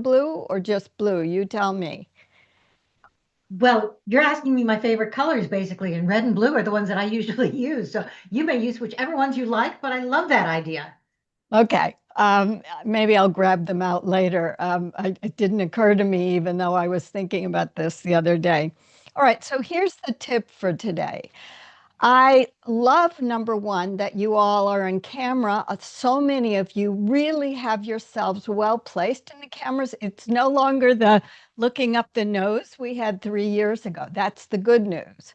blue or just blue? You tell me. Well, you're asking me my favorite colors, basically, and red and blue are the ones that I usually use. So you may use whichever ones you like, but I love that idea. Okay. Maybe I'll grab them out later. It didn't occur to me, even though I was thinking about this the other day. All right, so here's the tip for today. I love number one that you all are in camera. So many of you really have yourselves well placed in the cameras. It's no longer the looking up the nose we had 3 years ago. That's the good news.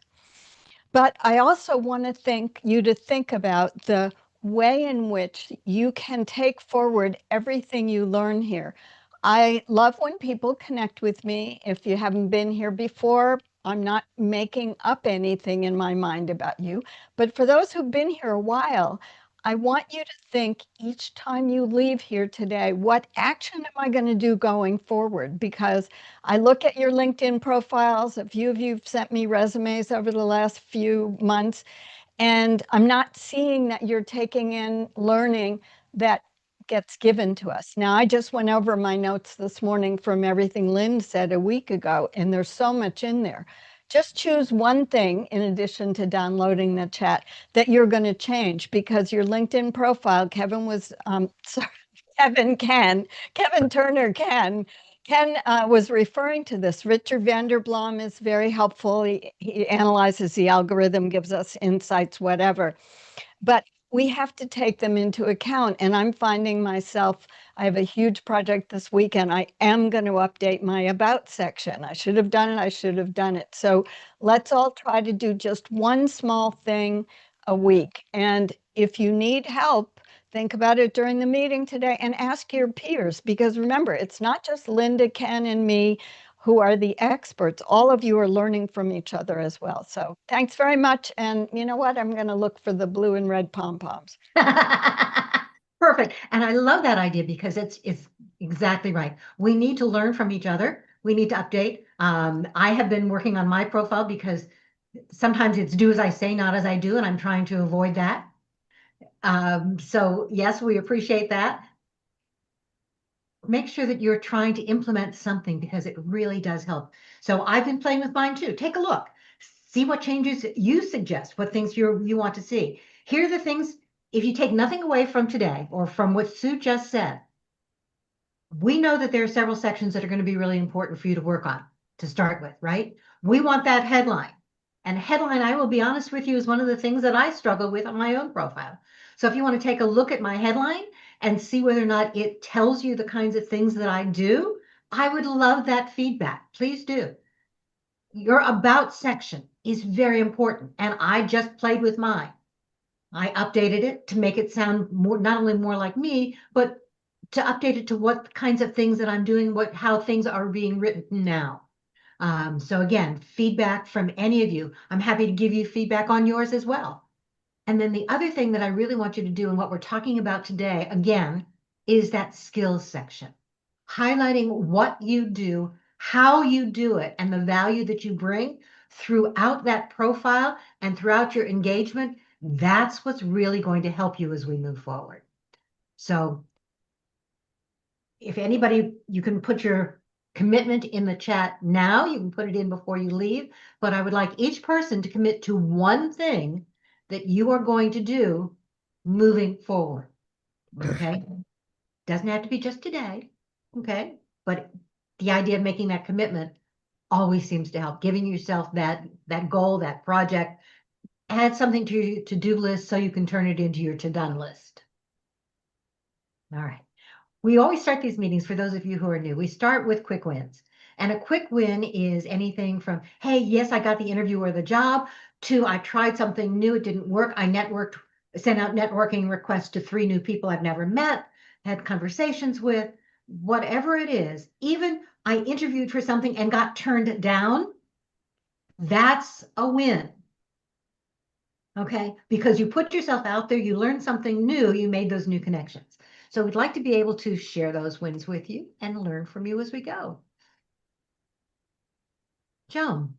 But I also want to think you to think about the way in which you can take forward everything you learn here. I love when people connect with me. If you haven't been here before, I'm not making up anything in my mind about you. But for those who've been here a while, I want you to think each time you leave here today, what action am I going to do going forward? Because I look at your LinkedIn profiles. A few of you have sent me resumes over the last few months, and I'm not seeing that you're taking in learning that gets given to us. Now, I just went over my notes this morning from everything Lynn said a week ago, and there's so much in there. Just choose one thing in addition to downloading the chat that you're going to change, because your LinkedIn profile, Kevin was, sorry, Kevin Turner Ken was referring to this. Richard Vanderblom is very helpful. He analyzes the algorithm, gives us insights, whatever. But we have to take them into account. And I'm finding myself, I have a huge project this weekend. I am going to update my about section. I should have done it. I should have done it. So let's all try to do just one small thing a week. And if you need help, think about it during the meeting today and ask your peers, because remember, it's not just Linda, Ken, and me who are the experts. All of you are learning from each other as well. So thanks very much. And you know what? I'm going to look for the blue and red pom-poms. Perfect. And I love that idea because it's exactly right. We need to learn from each other. We need to update. I have been working on my profile because sometimes it's do as I say, not as I do, and I'm trying to avoid that. So yes, we appreciate that. Make sure that you're trying to implement something because it really does help. So I've been playing with mine too. Take a look. See what changes you suggest, what things you want to see. Here are the things, if you take nothing away from today or from what Sue just said, we know that there are several sections that are going to be really important for you to work on to start with, right? We want that headline. And headline, I will be honest with you, is one of the things that I struggle with on my own profile. So if you want to take a look at my headline and see whether or not it tells you the kinds of things that I do, I would love that feedback. Please do. Your about section is very important. And I just played with mine. I updated it to make it sound more, not only more like me, but to update it to what kinds of things that I'm doing, how things are being written now. So again, feedback from any of you. I'm happy to give you feedback on yours as well. And then the other thing that I really want you to do and what we're talking about today, again, is that skills section. Highlighting what you do, how you do it, and the value that you bring throughout that profile and throughout your engagement. That's what's really going to help you as we move forward. So if anybody, you can put your commitment in the chat now. You can put it in before you leave. But I would like each person to commit to one thing that you are going to do moving forward. Okay. Doesn't have to be just today. Okay. But the idea of making that commitment always seems to help. Giving yourself that goal, that project, add something to your to-do list so you can turn it into your to-done list. All right. We always start these meetings, for those of you who are new, we start with quick wins. And a quick win is anything from, hey, yes, I got the interview or the job, to I tried something new, it didn't work. I networked, sent out networking requests to 3 new people I've never met, had conversations with, whatever it is. Even I interviewed for something and got turned down. That's a win. Okay, because you put yourself out there, you learned something new, you made those new connections. So we'd like to be able to share those wins with you and learn from you as we go. Joan.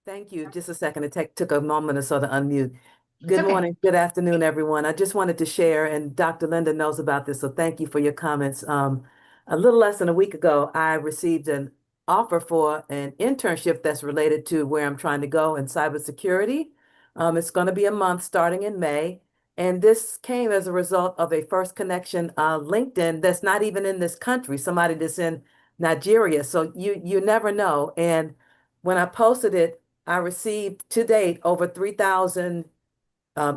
Thank you. Just a second. It took a moment or so to unmute. It's Good okay. morning, good afternoon, everyone. I just wanted to share, and Dr. Linda knows about this, so thank you for your comments. A little less than a week ago, I received an offer for an internship that's related to where I'm trying to go in cybersecurity. It's going to be a month starting in May, and this came as a result of a first connection, LinkedIn, that's not even in this country, somebody that's in Nigeria. So you never know. And when I posted it, I received to date over 3,000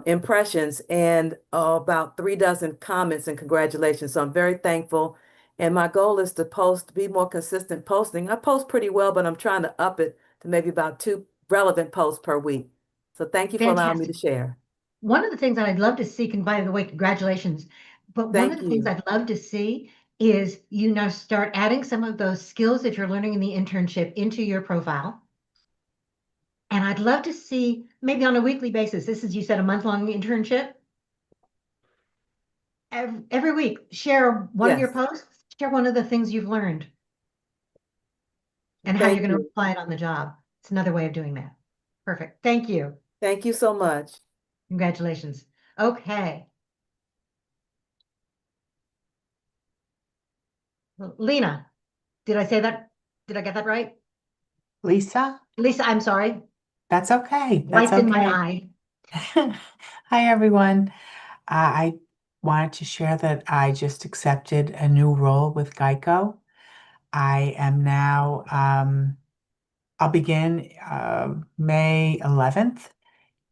impressions and about 3 dozen comments and congratulations. So I'm very thankful. And my goal is to post, be more consistent posting. I post pretty well, but I'm trying to up it to maybe about 2 relevant posts per week. So thank you for allowing me to Fantastic. share. One of the things that I'd love to see, and by the way, congratulations. But one of Thank the things you. I'd love to see is you now start adding some of those skills that you're learning in the internship into your profile. And I'd love to see maybe on a weekly basis. This is, you said, a month-long internship. Every week, share one of your Yes, posts, share one of the things you've learned and how you're thank going to you. apply it on the job. It's another way of doing that. Perfect. Thank you. Thank you so much. Congratulations. Okay. Lena, did I say that? Did I get that right? Lisa, Lisa, I'm sorry. that's okay. That's Lights in my okay. eye. Hi, everyone. I wanted to share that I just accepted a new role with Geico. I am now, I'll begin May 11th,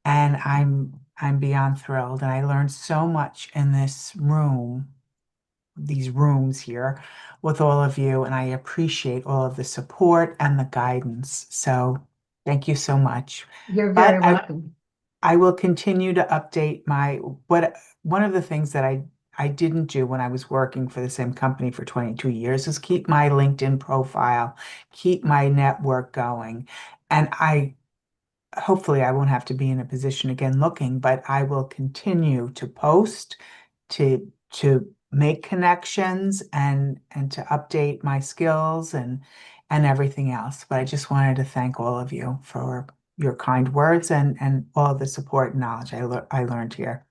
and I'm beyond thrilled. And I learned so much in this room, these rooms here with all of you, and I appreciate all of the support and the guidance. So thank you so much. You're But very welcome. I will continue to update my what one of the things that I didn't do when I was working for the same company for 22 years is keep my LinkedIn profile, keep my network going. And I hopefully I won't have to be in a position again looking, but I will continue to post, to make connections and to update my skills and everything else. But I just wanted to thank all of you for your kind words and all of the support and knowledge I learned here.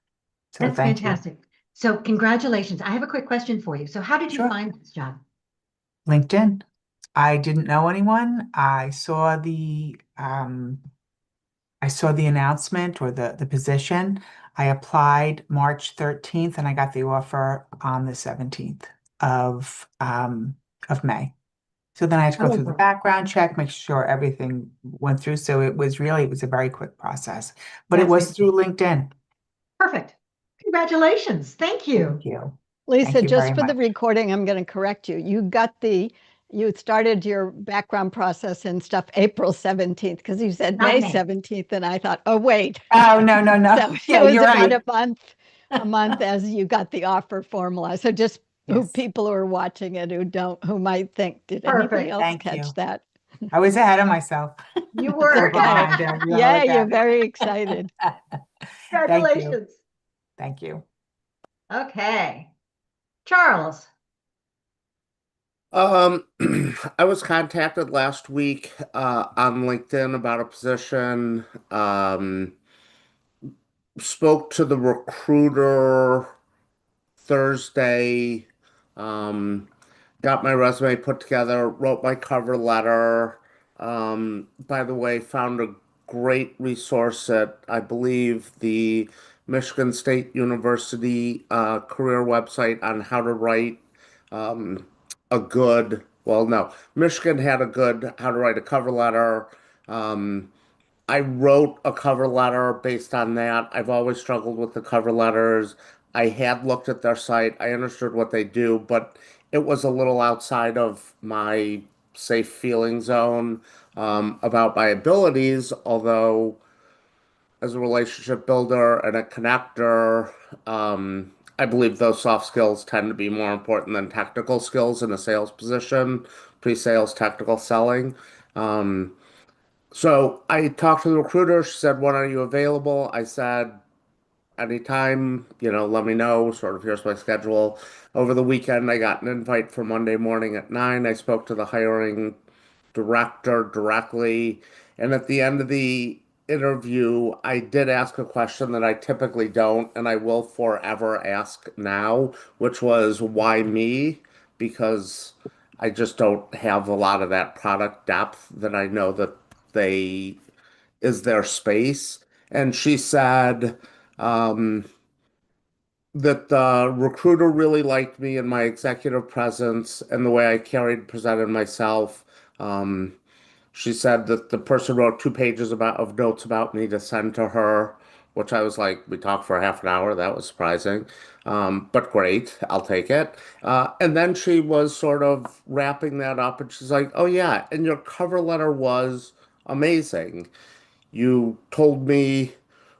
So That's thank you. fantastic. So congratulations. I have a quick question for you. So how did you Sure. find this job? LinkedIn. I didn't know anyone. I saw the announcement or the position. I applied March 13th and I got the offer on the 17th of May. So then I had to go through the Oh, background check, make sure everything went through. So it was a very quick process, but it that's was through fantastic. LinkedIn. Perfect. Congratulations. Thank you. Thank you. Lisa, Thank you just very for the much. recording, I'm going to correct you. You started your background process and stuff April 17th because you said Not May me. 17th, and I thought, oh, wait. Oh, no, no, no. So it No, was you're about right. a month as you got the offer formalized. So just who Yes. people who are watching it who might think, did anybody Perfect. else Thank catch you. that? I was ahead of myself. You It's Or were. okay. behind, however you want to Yeah, look you're at very excited. it. Thank you. Congratulations. Thank you. Okay. Charles. Um, I was contacted last week on LinkedIn about a position. Spoke to the recruiter Thursday. Um, got my resume put together, wrote my cover letter. By the way, found a great resource at, I believe, the Michigan State University career website on how to write um, a good, well, no, Michigan had a good how to write a cover letter. Um, I wrote a cover letter based on that. I've always struggled with the cover letters. I had looked at their site. I understood what they do, but it was a little outside of my safe feeling zone about my abilities. Although, as a relationship builder and a connector, I believe those soft skills tend to be more important than technical skills in a sales position, pre-sales technical selling. Um, so I talked to the recruiter. She said, "When are you available?" I said, "Anytime, let me know." Sort of, here's my schedule. Over the weekend, I got an invite for Monday morning at 9. I spoke to the hiring director directly. And at the end of the interview, I did ask a question that I typically don't, and I will forever ask now, which was why me? Because I just don't have a lot of that product depth that I know that they is their space. And she said, um, that the recruiter really liked me and my executive presence and the way I carried, presented myself. Um, she said that the person wrote 2 pages of notes about me to send to her, which I was like, we talked for half an hour. That was surprising, but great. I'll take it. And then she was sort of wrapping that up, and she's like, "Oh yeah, and your cover letter was amazing. You told me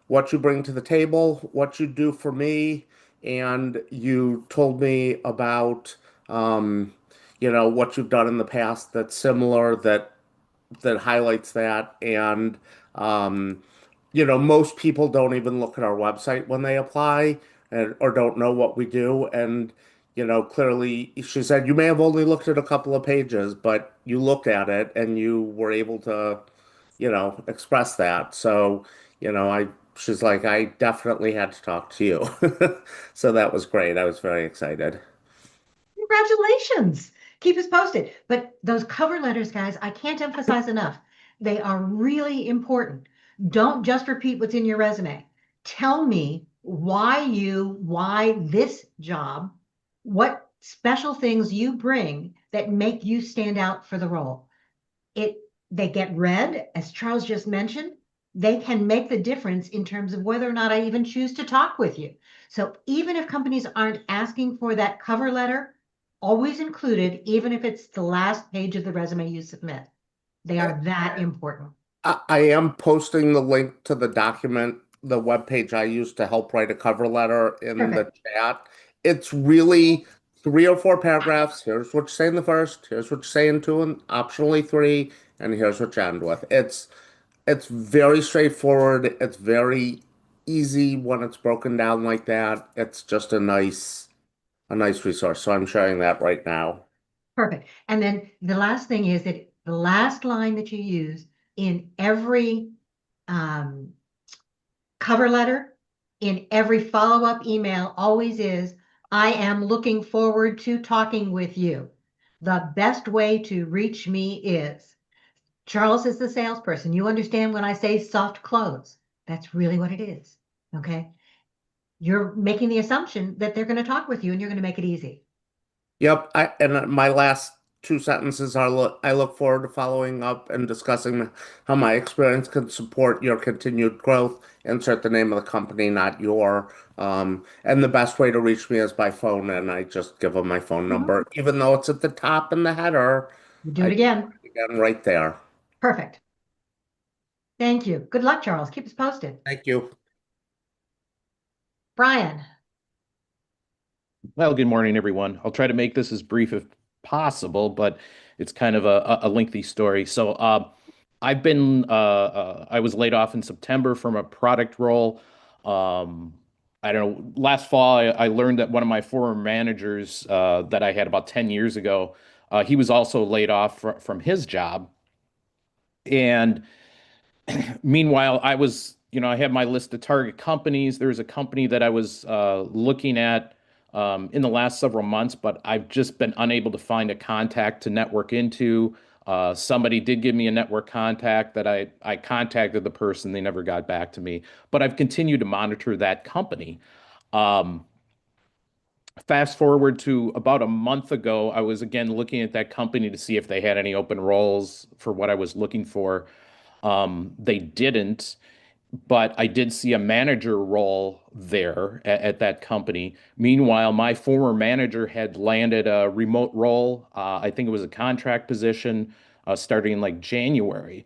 what you bring to the table, what you do for me, and you told me about, um, what you've done in the past that's similar, that highlights that. And, um, most people don't even look at our website when they apply or don't know what we do. And, clearly she said, you may have only looked at a couple of pages, but you looked at it and you were able to, express that. So, she's like, I definitely had to talk to you. So that was great. I was very excited. Congratulations. Keep us posted. But those cover letters, guys, I can't emphasize enough. They are really important. Don't just repeat what's in your resume. Tell me why this job, what special things you bring that make you stand out for the role. It they get read, as Charles just mentioned, they can make the difference in terms of whether or not I even choose to talk with you. So even if companies aren't asking for that cover letter, always included, even if it's the last page of the resume you submit. They are that important. I am posting the link to the document, the web page I used to help write a cover letter in the Perfect. chat. It's really 3 or 4 paragraphs. Here's what you say in the first, here's what you say in two, and optionally three, and here's what you end with. It's very straightforward. It's very easy when it's broken down like that. It's just a nice resource. So I'm sharing that right now. Perfect. And then the last thing is that the last line that you use in every um, cover letter, in every follow-up email always is, I am looking forward to talking with you. The best way to reach me is, Charles is the salesperson. You understand when I say soft close, that's really what it is. Okay. You're making the assumption that they're going to talk with you and you're going to make it easy. Yep, and my last 2 sentences are I look forward to following up and discussing how my experience can support your continued growth. Insert the name of the company, not your. And the best way to reach me is by phone, and I just give them my phone Mhm. number, even though it's at the top in the header. You do I it do again. it again right there. Perfect. Thank you. Good luck, Charles. Keep us posted. Thank you. Brian. Well, good morning, everyone. I'll try to make this as brief as possible, but it's kind of a lengthy story. So, I was laid off in September from a product role. Um, I don't know, last fall, I learned that one of my former managers that I had about 10 years ago, he was also laid off from his job. And meanwhile, I had my list of target companies. There was a company that I was looking at in the last several months, but I've just been unable to find a contact to network into. Somebody did give me a network contact that I contacted the person. They never got back to me, but I've continued to monitor that company. Um, Fast forward to about a month ago, I was again looking at that company to see if they had any open roles for what I was looking for. They didn't, but I did see a manager role there at that company. Meanwhile, my former manager had landed a remote role. I think it was a contract position starting in like January.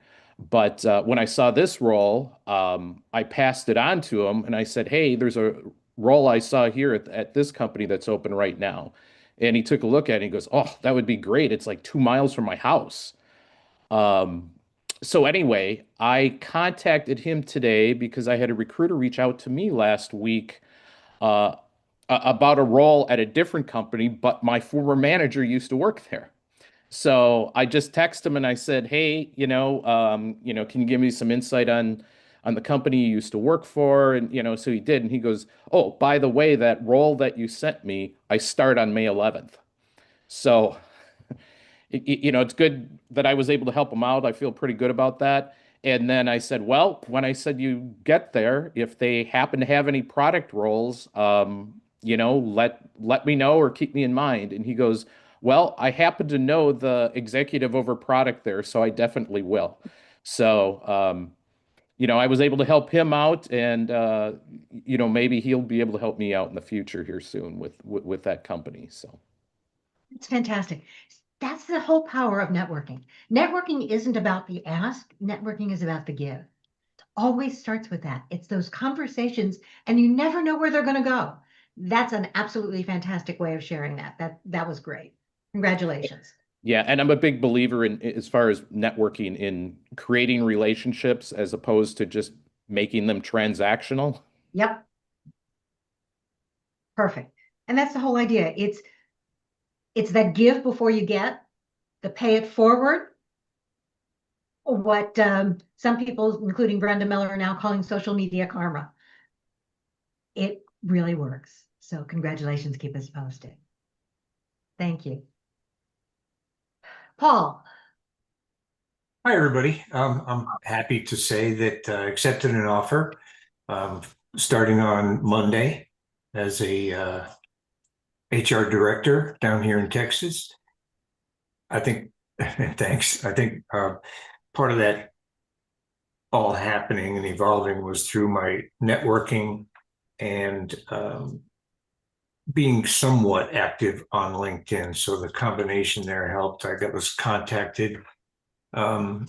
But when I saw this role, I passed it on to him and I said, "Hey, there's a role I saw here at this company that's open right now." And he took a look at it and he goes, "Oh, that would be great. It's like 2 miles from my house." Um, so anyway, I contacted him today because I had a recruiter reach out to me last week uh, about a role at a different company, but my former manager used to work there. So I just texted him and I said, "Hey, can you give me some insight on on the company you used to work for. And, so he did. And he goes, oh, by the way, that role that you sent me, I start on May 11th. So, it's good that I was able to help him out. I feel pretty good about that. And then I said, well, when I said you get there, if they happen to have any product roles, let me know or keep me in mind. And he goes, well, I happen to know the executive over product there, so I definitely will. So, I was able to help him out, and maybe he'll be able to help me out in the future here soon with that company. So It's fantastic. That's the whole power of networking. Networking isn't about the ask, networking is about the give. It always starts with that. It's those conversations, and you never know where they're going to go. That's an absolutely fantastic way of sharing that. That was great. Congratulations. yeah, and I'm a big believer in as far as networking in creating relationships as opposed to just making them transactional. Yep. Perfect. And that's the whole idea. It's that give before you get, the pay it forward, what some people, including Brenda Miller, are now calling social media karma. It really works. So congratulations. Keep us posted. Thank you. Paul. Hi, everybody. I'm happy to say that I accepted an offer starting on Monday as a HR director down here in Texas. I think, thanks. I think part of that all happening and evolving was through my networking and being somewhat active on LinkedIn. So the combination there helped. I was contacted, had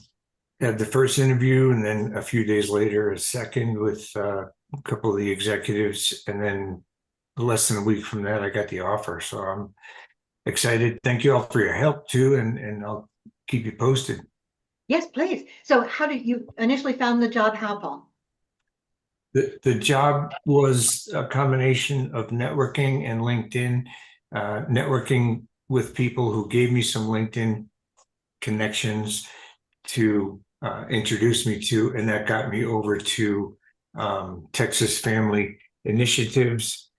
the first interview, and then a few days later, a second with a couple of the executives. And then less than a week from that, I got the offer. So I'm excited. Thank you all for your help too. And I'll keep you posted. Yes, please. So how did you initially found the job? How, Paul? The job was a combination of networking and LinkedIn, networking with people who gave me some LinkedIn connections to introduce me to, and that got me over to Texas Family Initiatives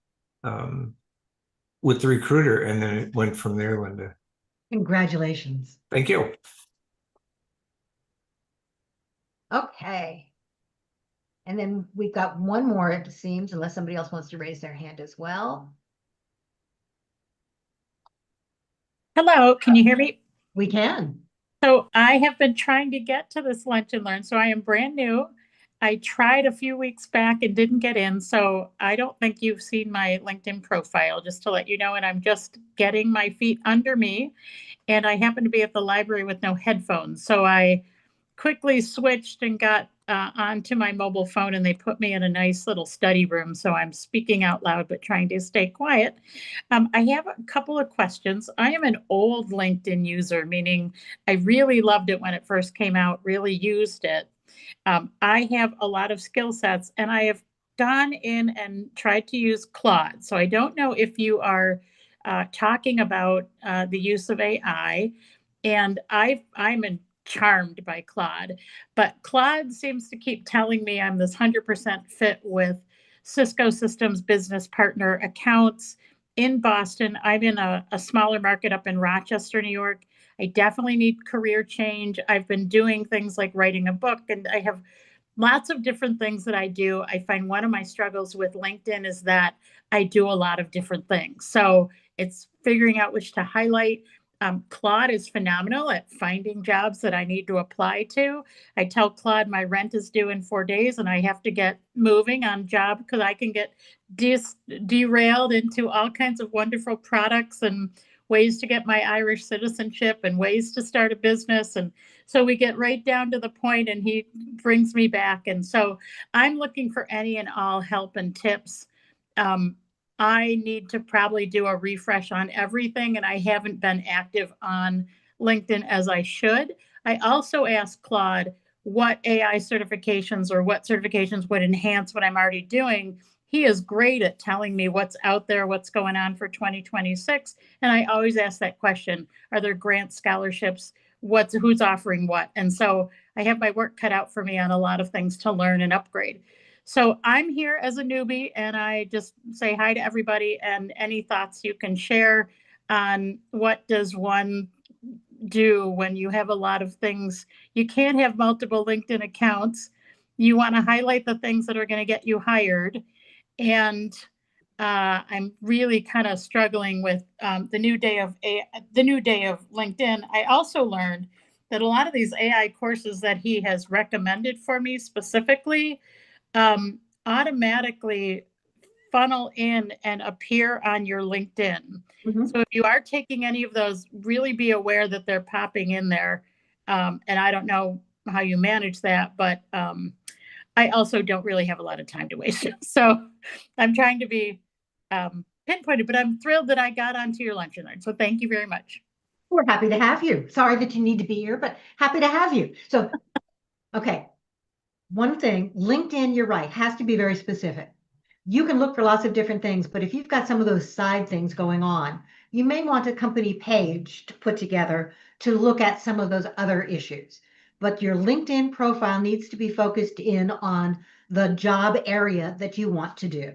with the recruiter, and then it went from there, Linda. Congratulations. Thank you. Okay. And then we've got one more, it seems, unless somebody else wants to raise their hand as well. Hello, can you hear me? We can. So I have been trying to get to this Lunch and Learn. So I am brand new. I tried a few weeks back and didn't get in. So I don't think you've seen my LinkedIn profile, just to let you know. And I'm just getting my feet under me. And I happen to be at the library with no headphones. So I quickly switched and got onto my mobile phone, and they put me in a nice little study room. So I'm speaking out loud, but trying to stay quiet. I have a couple of questions. I am an old LinkedIn user, meaning I really loved it when it first came out, really used it. I have a lot of skill sets, and I have gone in and tried to use Claude. So I don't know if you are talking about the use of AI, and I'm charmed by Claude, but Claude seems to keep telling me I'm this 100% fit with Cisco Systems business partner accounts in Boston. I'm in a smaller market up in Rochester, New York. I definitely need career change. I've been doing things like writing a book, and I have lots of different things that I do. I find one of my struggles with LinkedIn is that I do a lot of different things. So it's figuring out which to highlight. Claude is phenomenal at finding jobs that I need to apply to. I tell Claude my rent is due in 4 days and I have to get moving on job because I can get derailed into all kinds of wonderful products and ways to get my Irish citizenship and ways to start a business. And so we get right down to the point and he brings me back. And so I'm looking for any and all help and tips. I need to probably do a refresh on everything, and I haven't been active on LinkedIn as I should. I also asked Claude what AI certifications or what certifications would enhance what I'm already doing. He is great at telling me what's out there, what's going on for 2026. And I always ask that question, are there grant scholarships? Who's offering what? And so I have my work cut out for me on a lot of things to learn and upgrade. So I'm here as a newbie, and I just say hi to everybody, and any thoughts you can share on what does one do when you have a lot of things. You can't have multiple LinkedIn accounts. You want to highlight the things that are going to get you hired. And I'm really kind of struggling with the new day of LinkedIn. I also learned that a lot of these AI courses that he has recommended for me specifically automatically funnel in and appear on your LinkedIn. So if you are taking any of those, really be aware that they're popping in there. And I don't know how you manage that, but I also don't really have a lot of time to waste. So I'm trying to be pinpointed, but I'm thrilled that I got onto your lunch and learn. So thank you very much. We're happy to have you. Sorry that you need to be here, but happy to have you. So, okay. One thing, LinkedIn, you're right, has to be very specific. You can look for lots of different things, but if you've got some of those side things going on, you may want a company page to put together to look at some of those other issues. But your LinkedIn profile needs to be focused in on the job area that you want to do.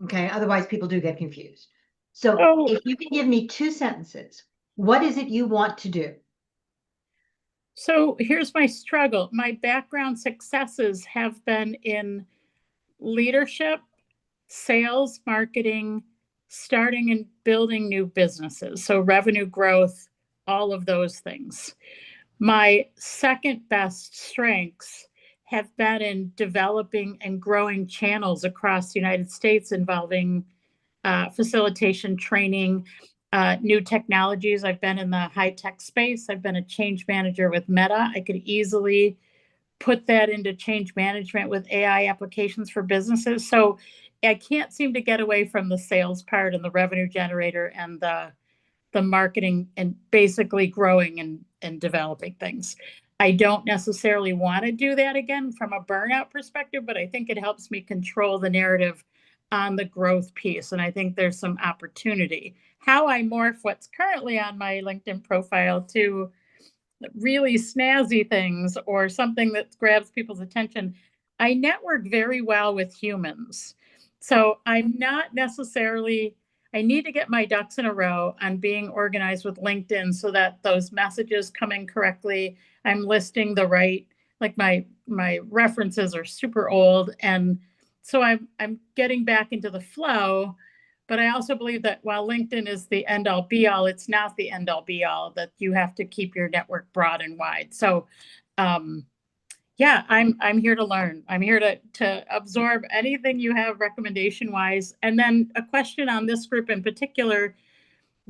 Okay, otherwise people do get confused. So if you can give me 2 sentences, what is it you want to do? So here's my struggle. My background successes have been in leadership, sales, marketing, starting and building new businesses. So revenue growth, all of those things. My second best strengths have been in developing and growing channels across the United States involving facilitation, training, new technologies. I've been in the high-tech space. I've been a change manager with Meta. I could easily put that into change management with AI applications for businesses. So I can't seem to get away from the sales part and the revenue generator and the marketing and basically growing and developing things. I don't necessarily want to do that again from a burnout perspective, but I think it helps me control the narrative on the growth piece. And I think there's some opportunity. How I morph what's currently on my LinkedIn profile to really snazzy things or something that grabs people's attention. I network very well with humans. So I'm not necessarily, I need to get my ducks in a row on being organized with LinkedIn so that those messages come in correctly. I'm listing the right, like my references are super old. And so I'm getting back into the flow. But I also believe that while LinkedIn is the end all be all, it's not the end all be all, that you have to keep your network broad and wide. So yeah, I'm here to learn. I'm here to absorb anything you have recommendation wise. And then a question on this group in particular,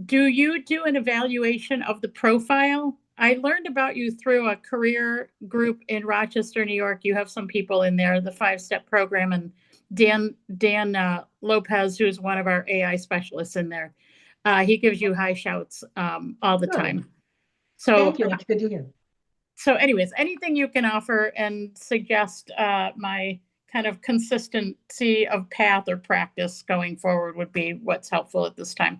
do you do an evaluation of the profile? I learned about you through a career group in Rochester, New York. You have some people in there, the 5-step program, and Dan Lopez, who's one of our AI specialists in there. He gives you high shouts all the time. So thank you. That's good to hear. So anyways, anything you can offer and suggest my kind of consistency of path or practice going forward would be what's helpful at this time.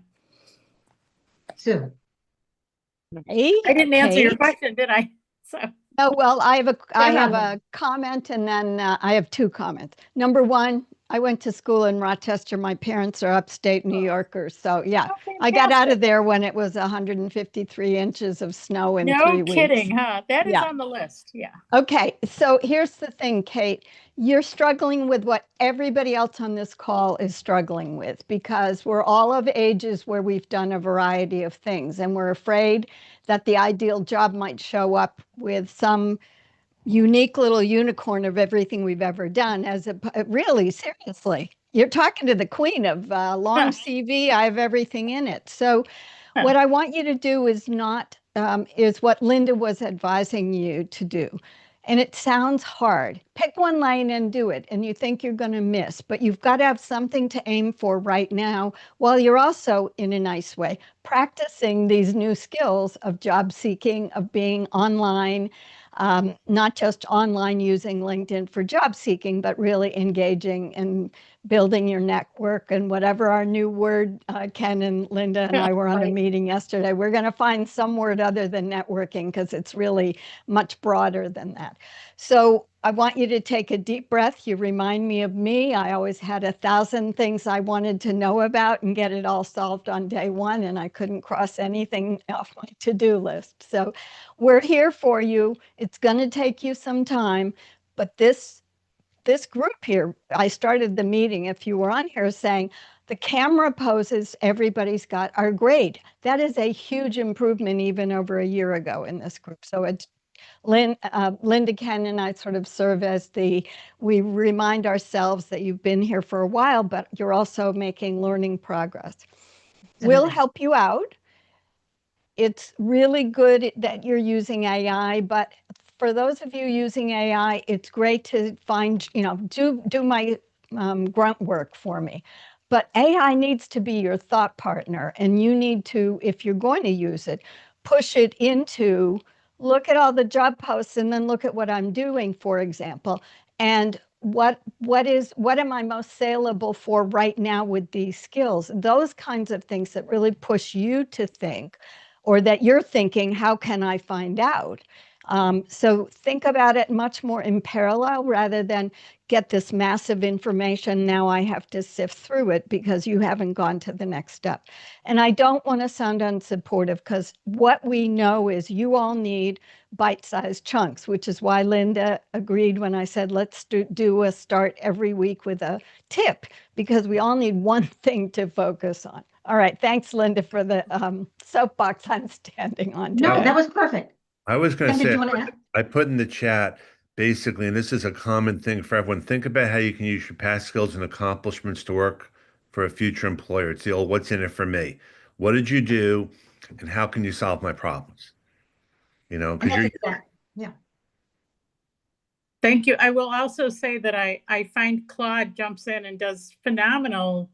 Sue. Hey, I didn't answer your Kate. question, did I? So. Oh, well, I have a comment, and then I have 2 comments. Number 1, I went to school in Rochester. My parents are upstate New Yorkers. So yeah, I got out of there when it was 153 inches of snow in 3 weeks. No kidding, huh? That is on the list. Yeah. Okay. So here's the thing, Kate. You're struggling with what everybody else on this call is struggling with, because we're all of ages where we've done a variety of things, and we're afraid that the ideal job might show up with some unique little unicorn of everything we've ever done. Really, seriously, you're talking to the queen of long CV. I have everything in it. So what I want you to do is not, is what Linda was advising you to do. And it sounds hard. Pick one lane and do it, and you think you're going to miss, but you've got to have something to aim for right now, while you're also, in a nice way, practicing these new skills of job seeking, of being online, not just online using LinkedIn for job seeking, but really engaging and building your network and whatever our new word, Ken and Linda and I were on a meeting yesterday. We're going to find some word other than networking because it's really much broader than that. So I want you to take a deep breath. You remind me of me. I always had 1,000 things I wanted to know about and get it all solved on day one, and I couldn't cross anything off my to-do list. So we're here for you. It's going to take you some time, but this group here, I started the meeting, if you were on here, saying the camera poses everybody's got are great. That is a huge improvement even over a year ago in this group. So it's Linda, Ken, and I sort of serve as we remind ourselves that you've been here for a while, but you're also making learning progress. We'll help you out. It's really good that you're using AI, but for those of you using AI, it's great to find, do my grunt work for me. But AI needs to be your thought partner, and you need to, if you're going to use it, push it into, look at all the job posts and then look at what I'm doing, for example, and what am I most saleable for right now with these skills? Those kinds of things that really push you to think, or that you're thinking, how can I find out? So think about it much more in parallel rather than get this massive information. Now I have to sift through it because you haven't gone to the next step. And I don't want to sound unsupportive because what we know is you all need bite-sized chunks, which is why Linda agreed when I said, let's do a start every week with a tip, because we all need one thing to focus on. All right. Thanks, Linda, for the soapbox I'm standing on today. No, that was perfect. I was going to Ken, did say, you want to add? I put in the chat basically, and this is a common thing for everyone, think about how you can use your past skills and accomplishments to work for a future employer. It's the old, what's in it for me? What did you do, and how can you solve my problems? Because you're Yeah. Thank you. I will also say that I find Claude jumps in and does phenomenal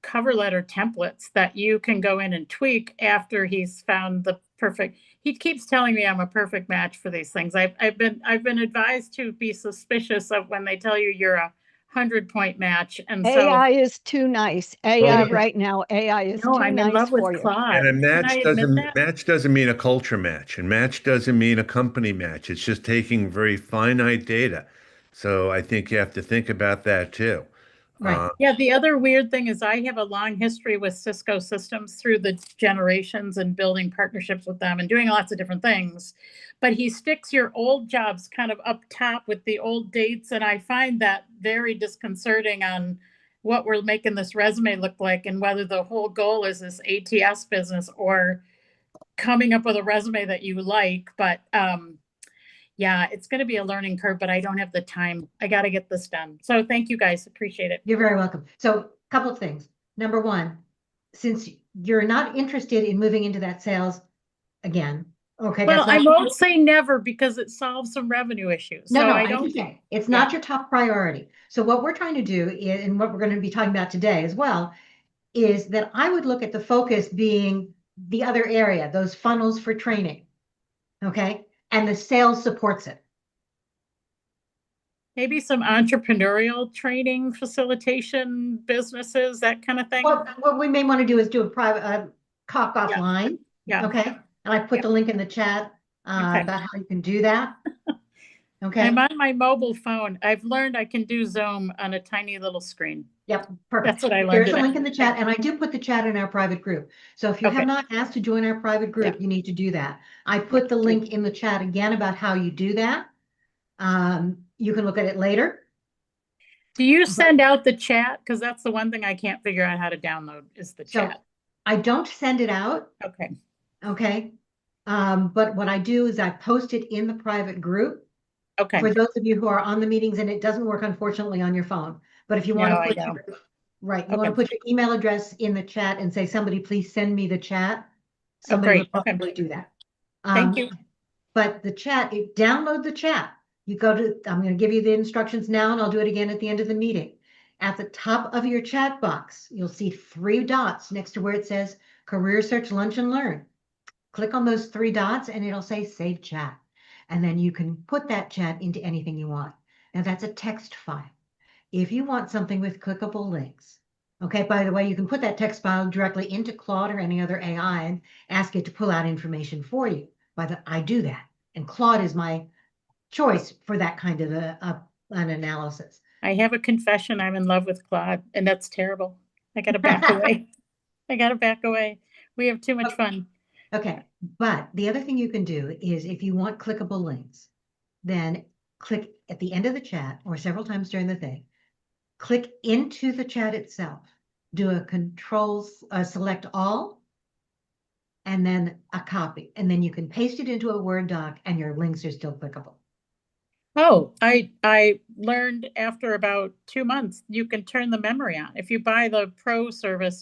cover letter templates that you can go in and tweak after he's found the perfect. He keeps telling me I'm a perfect match for these things. I've been advised to be suspicious of when they tell you you're a 100-point match. And AI is too nice. AI right now, AI is too I'm nice in love with for you. Claude. and a Can I admit that? match doesn't mean a culture match, and match doesn't mean a company match. It's just taking very finite data. So I think you have to think about that too. Right. Yeah, the other weird thing is I have a long history with Cisco Systems through the generations and building partnerships with them and doing lots of different things. But he sticks your old jobs kind of up top with the old dates. And I find that very disconcerting on what we're making this resume look like and whether the whole goal is this ATS business or coming up with a resume that you like. But yeah, it's going to be a learning curve, but I don't have the time. I got to get this done. So thank you guys. Appreciate it. You're very welcome. So a couple of things. Number one, since you're not interested in moving into that sales again, okay. Well, I won't say never because it solves some revenue issues. No, so no, I I don't understand. It's not your top priority. So what we're trying to do is, and what we're going to be talking about today as well, is that I would look at the focus being the other area, those funnels for training. Okay. And the sales supports it. Maybe some entrepreneurial training, facilitation, businesses, that kind of thing. Well, what we may want to do is do a private talk offline. Yeah. Okay. And I put the link in the chat about how you can do that. Okay. I'm on my mobile phone. I've learned I can do Zoom on a tiny little screen. Yep. Perfect. That's what I learned. There's a link in the chat, and I do put the chat in our private group. So if you have not asked to join our private group, you need to do that. I put the link in the chat again about how you do that. You can look at it later. Do you send out the chat? Because that's the one thing I can't figure out how to download is the chat. I don't send it out. Okay. Okay. But what I do is I post it in the private group. Okay. For those of you who are on the meetings, and it doesn't work, unfortunately, on your phone. But if you want to put want to put your email address in the chat and say, somebody please send me the chat. Somebody will probably do that. Thank you. But the chat, download the chat. You go to, I'm going to give you the instructions now, and I'll do it again at the end of the meeting. At the top of your chat box, you'll see 3 dots next to where it says Career Search Lunch and Learn. Click on those 3 dots and it'll say Save Chat. And then you can put that chat into anything you want. Now that's a text file. if you want something with clickable links, okay, by the way, you can put that text file directly into Claude or any other AI and ask it to pull out information for you. I do that. And Claude is my choice for that kind of an analysis. I have a confession. I'm in love with Claude, and that's terrible. I got to back away. I got to back away. We have too much fun. Okay, but the other thing you can do is if you want clickable links, then click at the end of the chat or several times during the thing, click into the chat itself, do a control, select all, and then a copy. And then you can paste it into a Word doc and your links are still clickable. Oh, I learned after about 2 months, you can turn the memory on. If you buy the Pro service,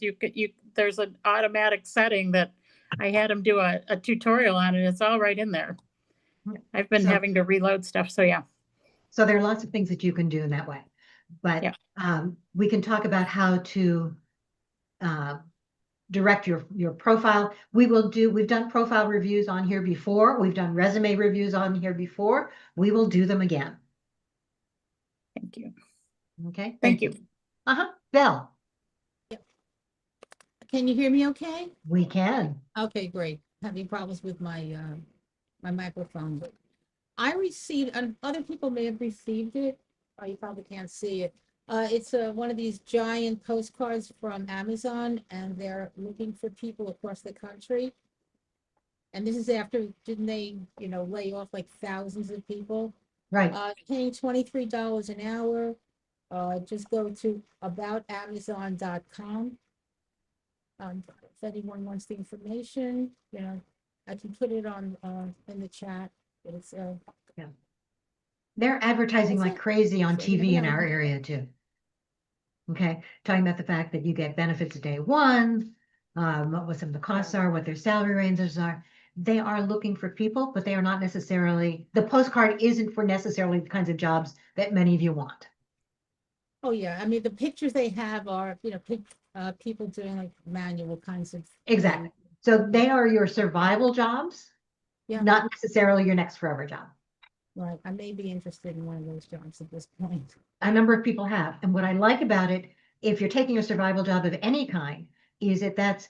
there's an automatic setting that I had them do a tutorial on, and it's all right in there. I've been having to reload stuff, so yeah. So there are lots of things that you can do in that way. But yeah. We can talk about how to direct your profile. We've done profile reviews on here before. We've done resume reviews on here before. We will do them again. Thank you. Okay. Thank you. Belle. Can you hear me okay? We can. Okay, great. Having problems with my my microphone, but I received, and other people may have received it. Oh, you probably can't see it. It's one of these giant postcards from Amazon, and they're looking for people across the country. And this is after, didn't they, lay off like thousands of people? Right. Paying $23 an hour. Just go to aboutamazon.com. If anyone wants the information, I can put it on in the chat. It's yeah. They're advertising like crazy on TV in our area too. Okay, talking about the fact that you get benefits day one, what some of the costs are, what their salary ranges are. They are looking for people, but they are not necessarily, the postcard isn't for necessarily the kinds of jobs that many of you want. Oh yeah, I mean the pictures they have are, people doing like manual kinds of exactly. Things. So they are your survival jobs, not necessarily your next forever job. Right. I may be interested in one of those jobs at this point. A number of people have. And what I like about it, if you're taking a survival job of any kind, is that's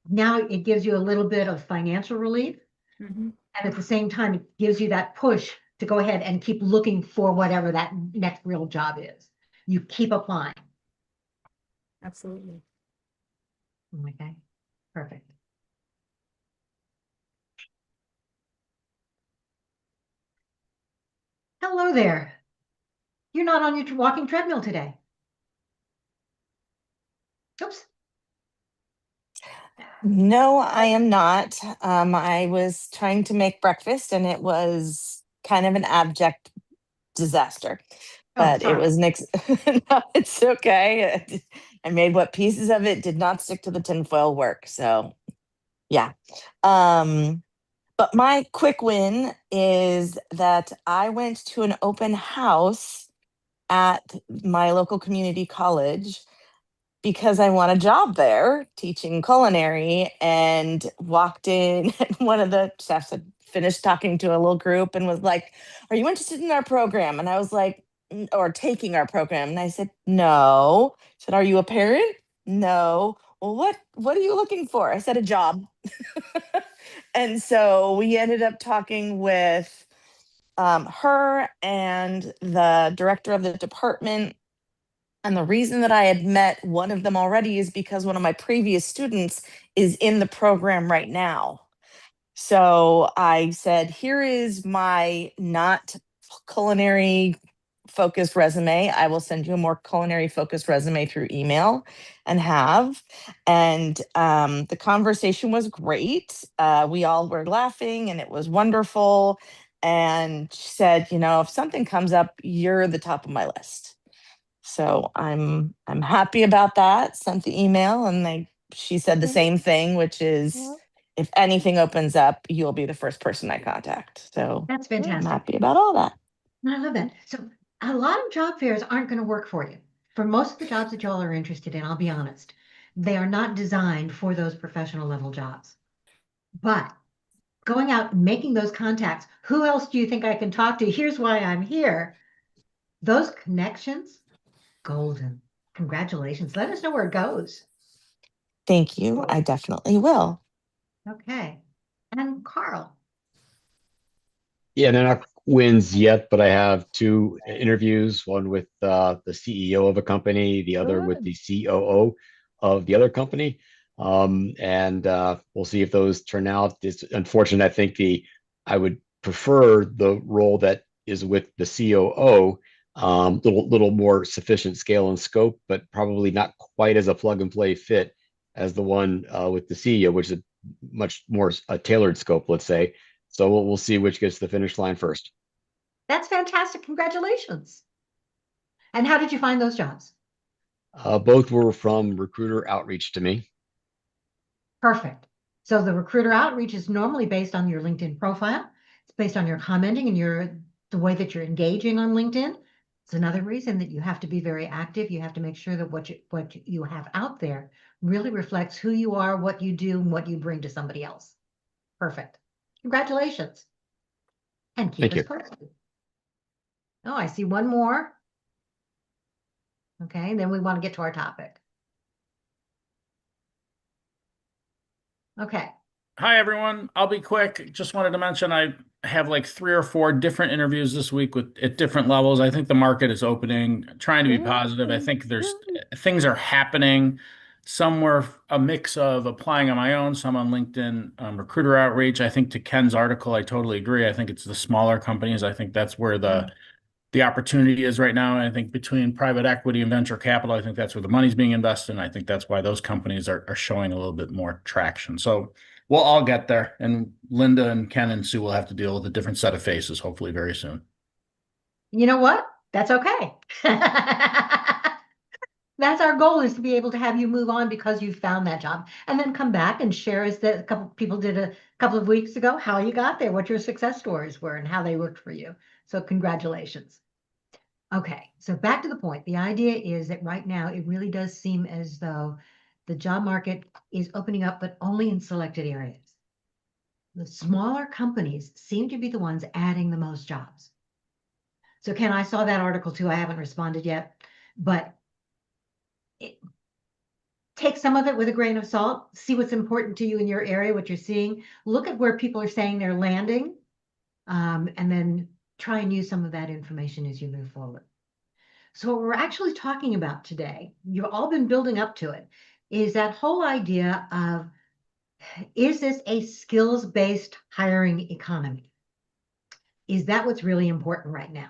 now it gives you a little bit of financial relief. And at the same time, it gives you that push to go ahead and keep looking for whatever that next real job is. You keep applying. Absolutely. Okay, perfect. Hello there. You're not on your walking treadmill today. Oops. No, I am not. I was trying to make breakfast and it was kind of an abject disaster. But it was no, it's okay. I made what pieces of it did not stick to the tinfoil work. So yeah. But my quick win is that I went to an open house at my local community college because I want a job there teaching culinary, and walked in and one of the chefs had finished talking to a little group and was like, "Are you interested in our program?" And I was like, or taking our program. And I said, "No." She said, "Are you a parent?" "No." "Well, what are you looking for?" I said, "A job." And so we ended up talking with her and the director of the department. And the reason that I had met one of them already is because one of my previous students is in the program right now. So I said, "Here is my not culinary focused resume. I will send you a more culinary focused resume through email," and have. And the conversation was great. We all were laughing and it was wonderful. And she said, "If something comes up, you're the top of my list." So I'm happy about that. Sent the email and she said the same thing, which is, if anything opens up, you'll be the first person I contact. So that's fantastic. I'm happy about all that. I love that. So a lot of job fairs aren't going to work for you. For most of the jobs that y'all are interested in, I'll be honest, they are not designed for those professional level jobs. But going out and making those contacts, who else do you think I can talk to? Here's why I'm here. Those connections Golden. Congratulations. Let us know where it goes. Thank you. I definitely will. Okay. And Carl. Yeah, they're not wins yet, but I have two interviews, one with the CEO of a company, the other with the COO of the other company. And we'll see if those turn out. It's unfortunate. I think I would prefer the role that is with the COO, little more sufficient scale and scope, but probably not quite as a plug and play fit as the one with the CEO, which is a much more tailored scope, let's say. So we'll see which gets to the finish line first. That's fantastic. Congratulations. And how did you find those jobs? Both were from recruiter outreach to me. Perfect. So the recruiter outreach is normally based on your LinkedIn profile. It's based on your commenting and the way that you're engaging on LinkedIn. It's another reason that you have to be very active. You have to make sure that what you have out there really reflects who you are, what you do, and what you bring to somebody else. Perfect. Congratulations. And keep us posted. Oh, I see one more. Okay, then we want to get to our topic. Okay. Hi, everyone. I'll be quick. Just wanted to mention I have like 3 or 4 different interviews this week at different levels. I think the market is opening, trying to be positive. I think things are happening. Some were a mix of applying on my own, some on LinkedIn, recruiter outreach. I think to Ken's article, I totally agree. I think it's the smaller companies. I think that's where the opportunity is right now. And I think between private equity and venture capital, I think that's where the money's being invested. And I think that's why those companies are showing a little bit more traction. So we'll all get there. And Linda and Ken and Sue will have to deal with a different set of faces, hopefully very soon. You know what? That's okay. That's our goal, is to be able to have you move on because you found that job and then come back and share, as a couple people did a couple of weeks ago, how you got there, what your success stories were and how they worked for you. So congratulations. Okay, so back to the point. The idea is that right now it really does seem as though the job market is opening up, but only in selected areas. The smaller companies seem to be the ones adding the most jobs. So Ken, I saw that article too. I haven't responded yet, but take some of it with a grain of salt. See what's important to you in your area, what you're seeing. Look at where people are saying they're landing, and then try and use some of that information as you move forward. So what we're actually talking about today, you've all been building up to it, is that whole idea of, is this a skills-based hiring economy? Is that what's really important right now?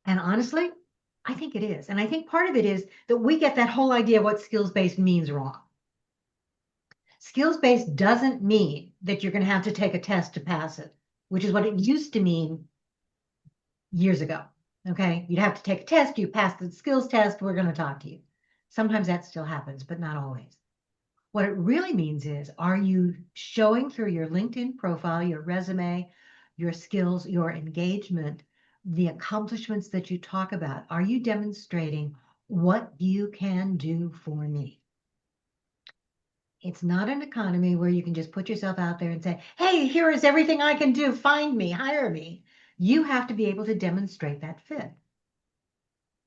And honestly, I think it is. And I think part of it is that we get that whole idea of what skills-based means wrong. Skills-based doesn't mean that you're going to have to take a test to pass it, which is what it used to mean years ago. Okay, you'd have to take a test, you pass the skills test, we're going to talk to you. Sometimes that still happens, but not always. What it really means is, are you showing through your LinkedIn profile, your resume, your skills, your engagement, the accomplishments that you talk about? Are you demonstrating what you can do for me? It's not an economy where you can just put yourself out there and say, hey, here is everything I can do. Find me, hire me. You have to be able to demonstrate that fit.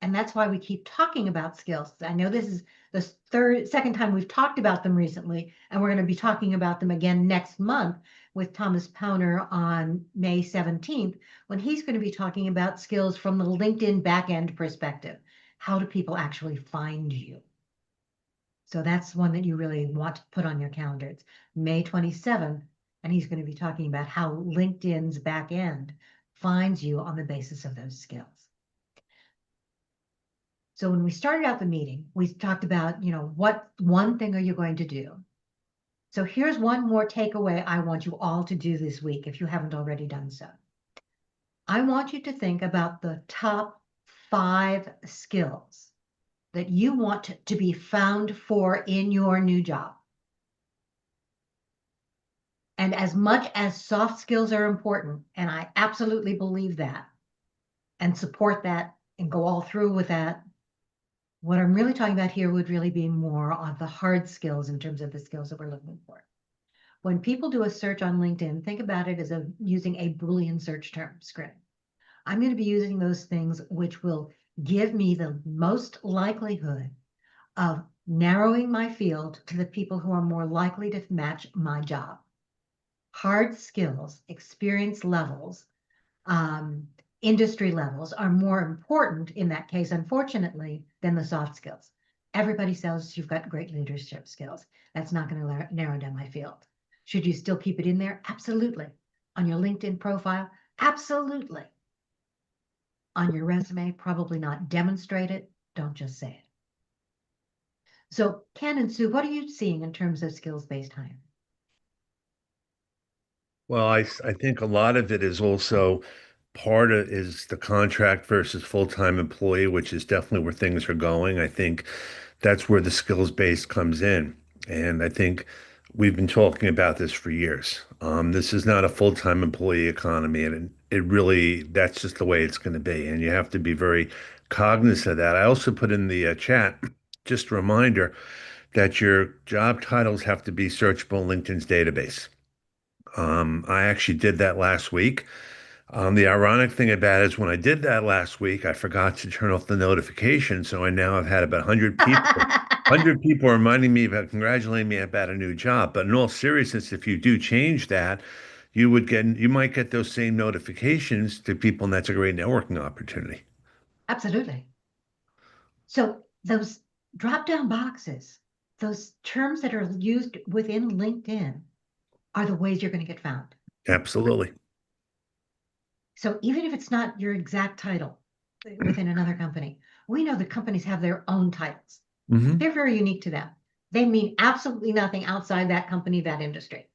And that's why we keep talking about skills. I know this is the second time we've talked about them recently, and we're going to be talking about them again next month with Thomas Pauner on May 17th, when he's going to be talking about skills from the LinkedIn back-end perspective. How do people actually find you? So that's one that you really want to put on your calendar. It's May 27th, and he's going to be talking about how LinkedIn's back-end finds you on the basis of those skills. So when we started out the meeting, we talked about, what one thing are you going to do? So here's one more takeaway I want you all to do this week, if you haven't already done so. I want you to think about the top 5 skills that you want to be found for in your new job. And as much as soft skills are important, and I absolutely believe that and support that and go all through with that, what I'm really talking about here would really be more of the hard skills in terms of the skills that we're looking for. When people do a search on LinkedIn, think about it as using a Boolean search term script. I'm going to be using those things which will give me the most likelihood of narrowing my field to the people who are more likely to match my job. Hard skills, experience levels, industry levels are more important in that case, unfortunately, than the soft skills. Everybody says you've got great leadership skills. That's not going to narrow down my field. Should you still keep it in there? Absolutely. On your LinkedIn profile? Absolutely. On your resume? Probably not. Demonstrate it. Don't just say it. So Ken and Sue, what are you seeing in terms of skills-based hiring? Well, I think a lot of it is also part of is the contract versus full-time employee, which is definitely where things are going. I think that's where the skills base comes in. And I think we've been talking about this for years. This is not a full-time employee economy, and it really, that's just the way it's going to be. And you have to be very cognizant of that. I also put in the chat, just a reminder that your job titles have to be searchable in LinkedIn's database. I actually did that last week. The ironic thing about it is when I did that last week, I forgot to turn off the notification. So I now have had about 100 people, 100 people reminding me about congratulating me about a new job. But in all seriousness, if you do change that, you might get those same notifications to people, and that's a great networking opportunity. Absolutely. So those drop-down boxes, those terms that are used within LinkedIn are the ways you're going to get found. Absolutely. So even if it's not your exact title within another company, we know that companies have their own titles. Mm-hmm. They're very unique to them. They mean absolutely nothing outside that company, that industry.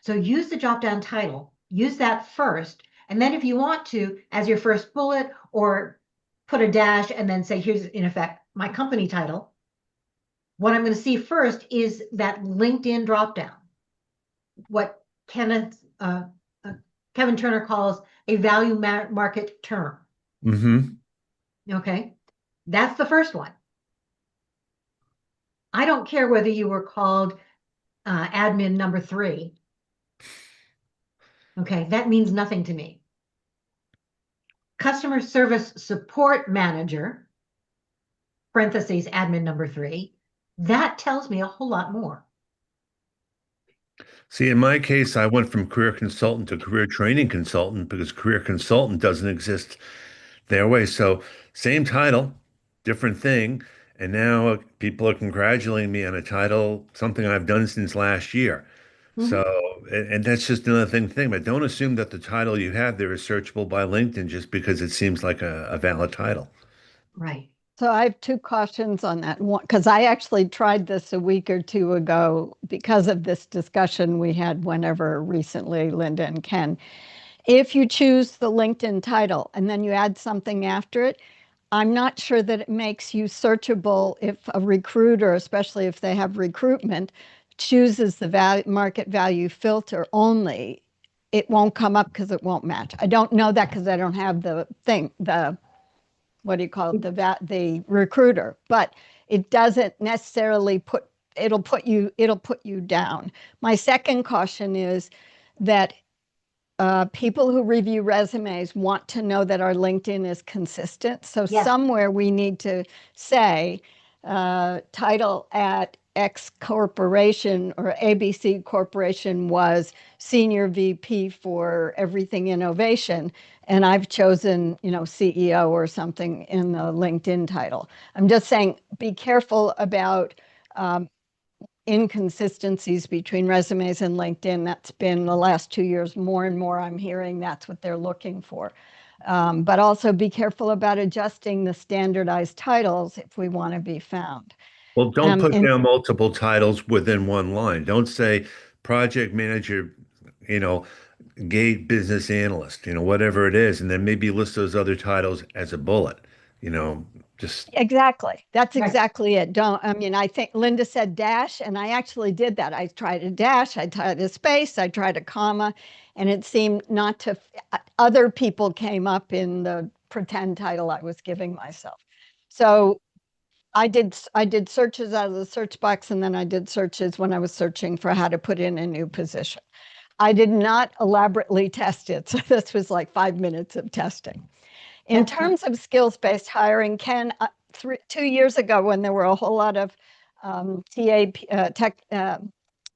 So use the drop-down title, use that first, and then if you want to, as your first bullet, or put a dash and then say, here's in effect my company title. What I'm going to see first is that LinkedIn drop-down, what Kevin Turner calls a value market term. Mm-hmm. Okay, that's the first one. I don't care whether you were called admin number 3. Okay, that means nothing to me. Customer service support manager, parentheses, admin number 3, that tells me a whole lot more. See, in my case, I went from career consultant to career training consultant because career consultant doesn't exist their way. So same title, different thing. And now people are congratulating me on a title, something I've done since last year. Mm-hmm. So, and that's just another thing. But don't assume that the title you have there is searchable by LinkedIn just because it seems like a valid title. Right. So I have 2 cautions on that. One, because I actually tried this a week or 2 ago because of this discussion we had whenever recently, Linda and Ken. If you choose the LinkedIn title and then you add something after it, I'm not sure that it makes you searchable if a recruiter, especially if they have recruitment, chooses the market value filter only. It won't come up because it won't match. I don't know that because I don't have the what do you call it, the recruiter, but it doesn't necessarily it'll put you down. My second caution is that people who review resumes want to know that our LinkedIn is consistent. So Yes. somewhere we need to say title at X Corporation or ABC Corporation was Senior VP for Everything Innovation. And I've chosen, CEO or something in the LinkedIn title. I'm just saying, be careful about inconsistencies between resumes and LinkedIn. That's been the last 2 years, more and more I'm hearing that's what they're looking for. But also be careful about adjusting the standardized titles if we want to be found. Well, don't put down multiple titles within one line. Don't say project manager, gate business analyst, whatever it is, and then maybe list those other titles as a bullet, just. Exactly. That's Right. exactly it. I think Linda said dash, and I actually did that. I tried a dash, I tried a space, I tried a comma, and it seemed not to, other people came up in the pretend title I was giving myself. So I did searches out of the search box, and then I did searches when I was searching for how to put in a new position. I did not elaborately test it. So this was like 5 minutes of testing. In terms of skills-based hiring, Ken, 2 years ago when there were a whole lot of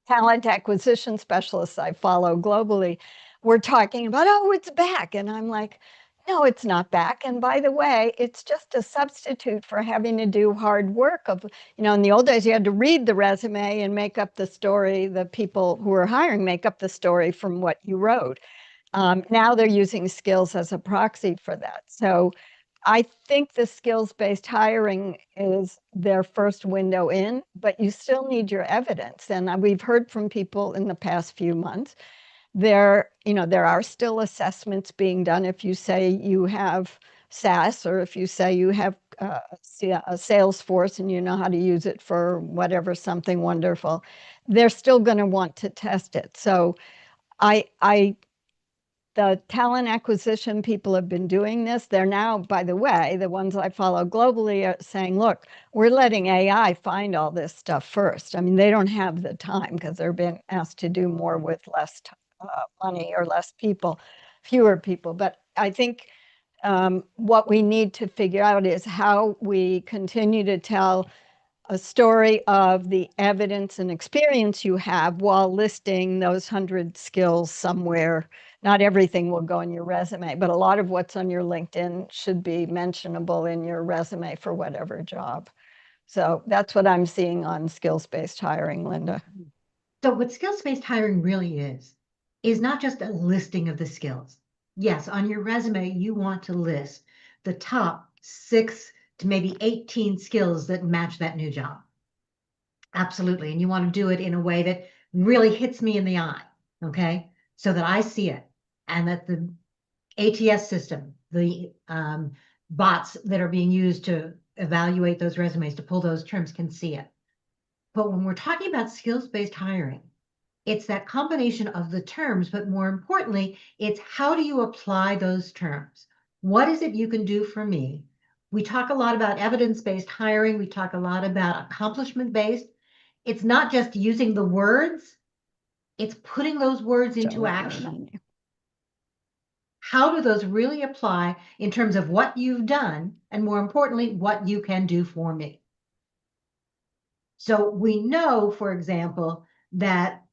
talent acquisition specialists I follow globally, we're talking about, oh, it's back. And I'm like, no, it's not back. And by the way, it's just a substitute for having to do hard work of, in the old days, you had to read the resume and make up the story. The people who were hiring make up the story from what you wrote. Now they're using skills as a proxy for that. So I think the skills-based hiring is their first window in, but you still need your evidence. And we've heard from people in the past few months, there are still assessments being done if you say you have SaaS or if you say you have a Salesforce and you know how to use it for whatever, something wonderful. They're still going to want to test it. So the talent acquisition people have been doing this. They're now, by the way, the ones I follow globally are saying, look, we're letting AI find all this stuff first. I mean, they don't have the time because they're being asked to do more with less money or less people, fewer people. But I think what we need to figure out is how we continue to tell a story of the evidence and experience you have while listing those 100 skills somewhere. Not everything will go in your resume, but a lot of what's on your LinkedIn should be mentionable in your resume for whatever job. So that's what I'm seeing on skills-based hiring, Linda. So what skills-based hiring really is not just a listing of the skills. Yes, on your resume, you want to list the top 6 to maybe 18 skills that match that new job. Absolutely. And you want to do it in a way that really hits me in the eye, okay? So that I see it and that the ATS system, the bots that are being used to evaluate those resumes, to pull those terms, can see it. But when we're talking about skills-based hiring, it's that combination of the terms, but more importantly, it's how do you apply those terms? What is it you can do for me? We talk a lot about evidence-based hiring. We talk a lot about accomplishment-based. It's not just using the words, it's putting those words into action. How do those really apply in terms of what you've done, and more importantly, what you can do for me? So we know, for example, that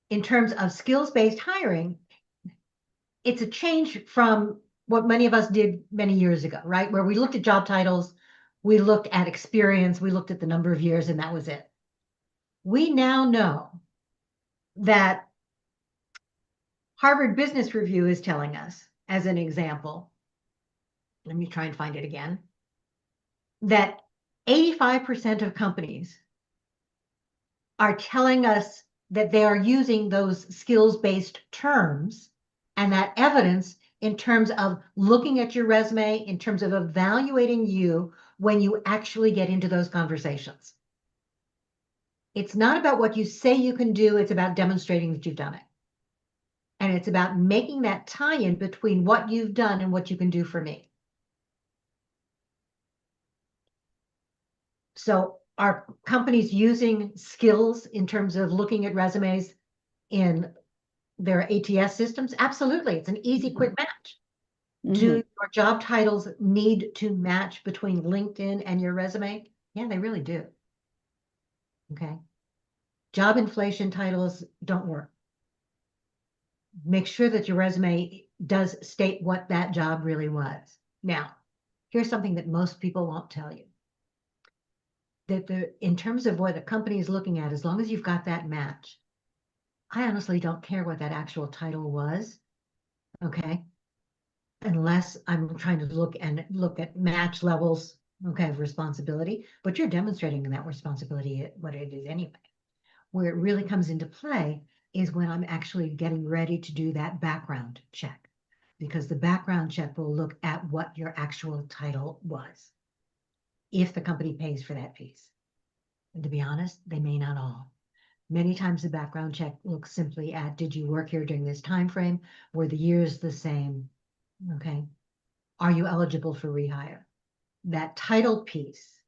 in terms of skills-based hiring, it's a change from what many of us did many years ago, right? Where we looked at job titles, we looked at experience, we looked at the number of years, and that was it. We now know that Harvard Business Review is telling us, as an example, let me try and find it again, that 85% of companies are telling us that they are using those skills-based terms and that evidence in terms of looking at your resume, in terms of evaluating you when you actually get into those conversations. It's not about what you say you can do, it's about demonstrating that you've done it. And it's about making that tie-in between what you've done and what you can do for me. So are companies using skills in terms of looking at resumes in their ATS systems? Absolutely. It's an easy, quick match. Do your job titles need to match between LinkedIn and your resume? Yeah, they really do. Okay. Job inflation titles don't work. Make sure that your resume does state what that job really was. Now, here's something that most people won't tell you. That in terms of what a company is looking at, as long as you've got that match, I honestly don't care what that actual title was, okay? Unless I'm trying to look at match levels, okay, of responsibility, but you're demonstrating that responsibility, what it is anyway. Where it really comes into play is when I'm actually getting ready to do that background check, because the background check will look at what your actual title was, if the company pays for that piece. And to be honest, they may not all. Many times the background check looks simply at, did you work here during this time frame? Were the years the same? Okay. Are you eligible for rehire? That title piece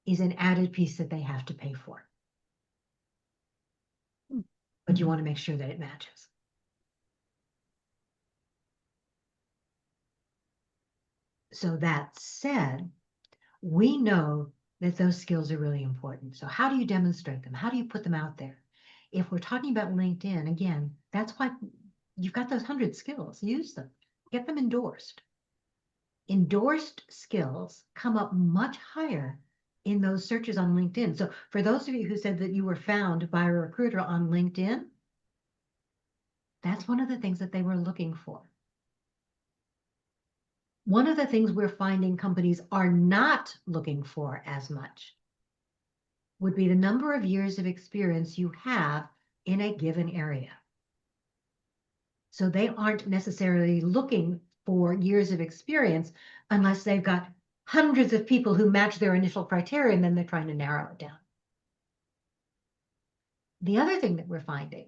is an added piece that they have to pay for. But you want to make sure that it matches. So that said, we know that those skills are really important. So how do you demonstrate them? How do you put them out there? If we're talking about LinkedIn, again, that's why you've got those 100 skills. Use them. Get them endorsed. Endorsed skills come up much higher in those searches on LinkedIn. So for those of you who said that you were found by a recruiter on LinkedIn, that's one of the things that they were looking for. One of the things we're finding companies are not looking for as much would be the number of years of experience you have in a given area. So they aren't necessarily looking for years of experience unless they've got hundreds of people who match their initial criteria, and then they're trying to narrow it down. The other thing that we're finding,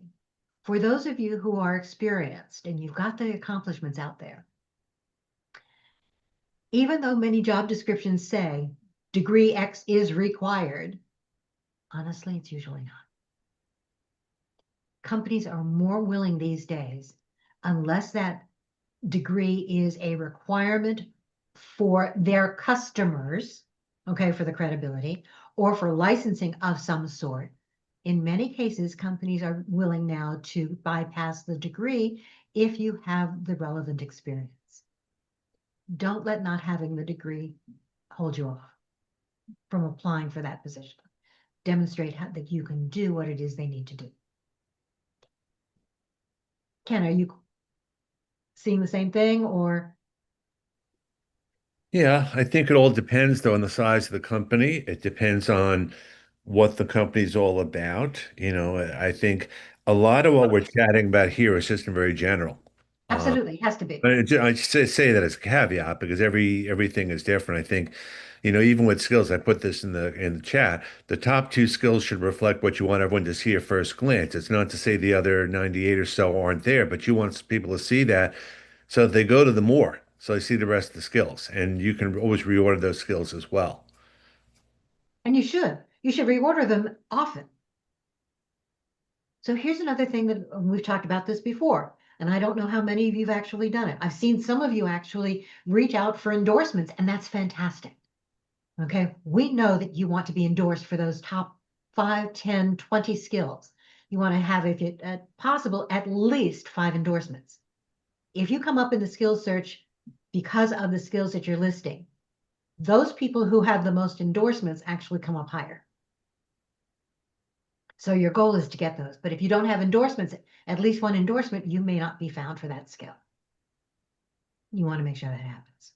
for those of you who are experienced and you've got the accomplishments out there, even though many job descriptions say degree X is required, honestly, it's usually not. Companies are more willing these days, unless that degree is a requirement for their customers, okay, for the credibility, or for licensing of some sort. In many cases, companies are willing now to bypass the degree if you have the relevant experience. Don't let not having the degree hold you off from applying for that position. Demonstrate that you can do what it is they need to do. Ken, are you seeing the same thing, or? Yeah, I think it all depends though on the size of the company. It depends on what the company's all about. I think a lot of what we're chatting about here is just very general. Absolutely, it has to be. But I say that as a caveat because everything is different. I think, even with skills, I put this in the chat. The top two skills should reflect what you want everyone to see at first glance. It's not to say the other 98 or so aren't there, but you want people to see that so that they go to the more. So they see the rest of the skills, and you can always reorder those skills as well. And you should. You should reorder them often. So here's another thing that we've talked about this before, and I don't know how many of you've actually done it. I've seen some of you actually reach out for endorsements, and that's fantastic. Okay, we know that you want to be endorsed for those top 5, 10, 20 skills. You want to have, if it possible, at least 5 endorsements. If you come up in the skills search because of the skills that you're listing, those people who have the most endorsements actually come up higher. So your goal is to get those. But if you don't have endorsements, at least 1 endorsement, you may not be found for that skill. You want to make sure that happens.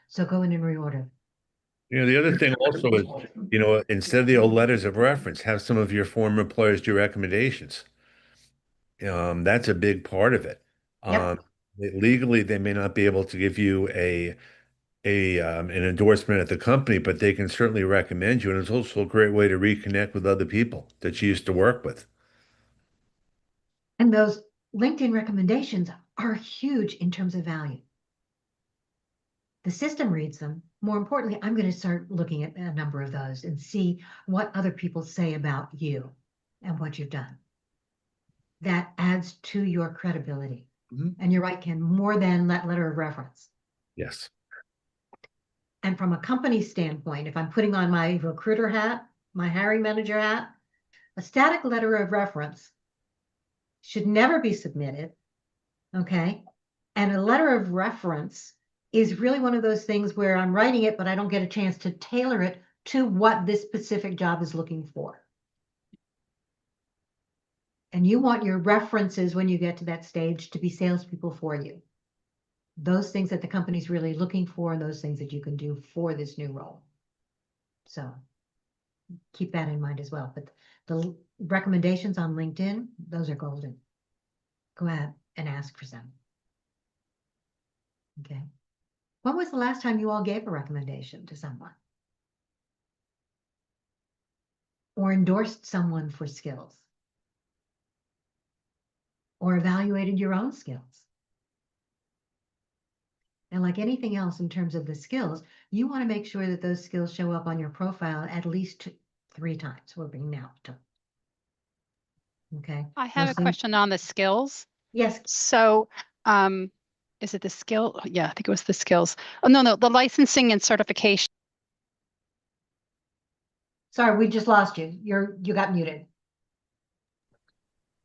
So go in and reorder. The other thing also is, instead of the old letters of reference, have some of your former employers do recommendations. That's a big part of it. Yep. Legally, they may not be able to give you an endorsement at the company, but they can certainly recommend you. And it's also a great way to reconnect with other people that you used to work with. And those LinkedIn recommendations are huge in terms of value. The system reads them. More importantly, I'm going to start looking at a number of those and see what other people say about you and what you've done. That adds to your credibility. And you're right, Ken, more than that letter of reference. Yes. And from a company standpoint, if I'm putting on my recruiter hat, my hiring manager hat, a static letter of reference should never be submitted, okay? And a letter of reference is really one of those things where I'm writing it, but I don't get a chance to tailor it to what this specific job is looking for. And you want your references when you get to that stage to be salespeople for you. Those things that the company's really looking for and those things that you can do for this new role. So keep that in mind as well. But the recommendations on LinkedIn, those are golden. Go ahead and ask for some. Okay. When was the last time you all gave a recommendation to someone? Or endorsed someone for skills? Or evaluated your own skills? And like anything else in terms of the skills, you want to make sure that those skills show up on your profile at least 3 times. We're being now. Okay. I have a question on the skills. Yes. So is it the skill? Yeah, I think it was the skills. Oh, no, the licensing and certification. Sorry, we just lost you. You got muted.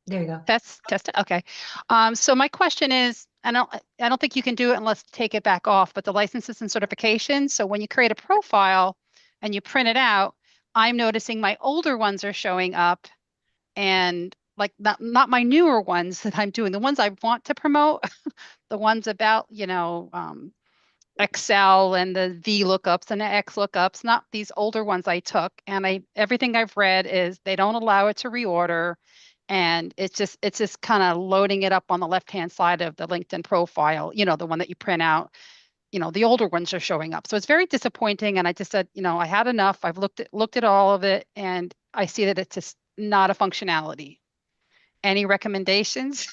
There you go. Test it. Okay. So my question is, I don't think you can do it unless take it back off, but the licenses and certifications. So when you create a profile and you print it out, I'm noticing my older ones are showing up, and like not my newer ones that I'm doing, the ones I want to promote, the ones about, Excel and the V lookups and the X lookups, not these older ones I took. And everything I've read is they don't allow it to reorder. And it's just kind of loading it up on the left-hand side of the LinkedIn profile, the one that you print out. The older ones are showing up. So it's very disappointing. And I just said, I had enough. I've looked at all of it, and I see that it's just not a functionality. Any recommendations?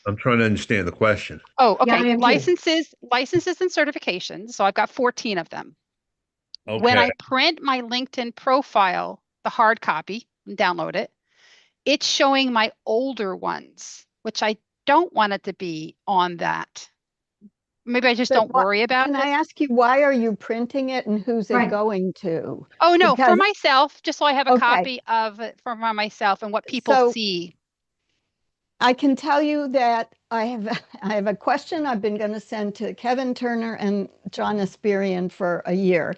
I'm trying to understand the question. Oh, okay. Yeah, Licenses and certifications. So I've got 14 of them. Okay. When I print my LinkedIn profile, the hard copy, and download it, it's showing my older ones, which I don't want it to be on that. Maybe I just don't worry about it. Can I ask you, why are you printing it, and who's it going to? Oh, no, for myself, just so I have a copy of it for myself and what people see. I can tell you that I have a question I've been going to send to Kevin Turner and John Aspirian for a year.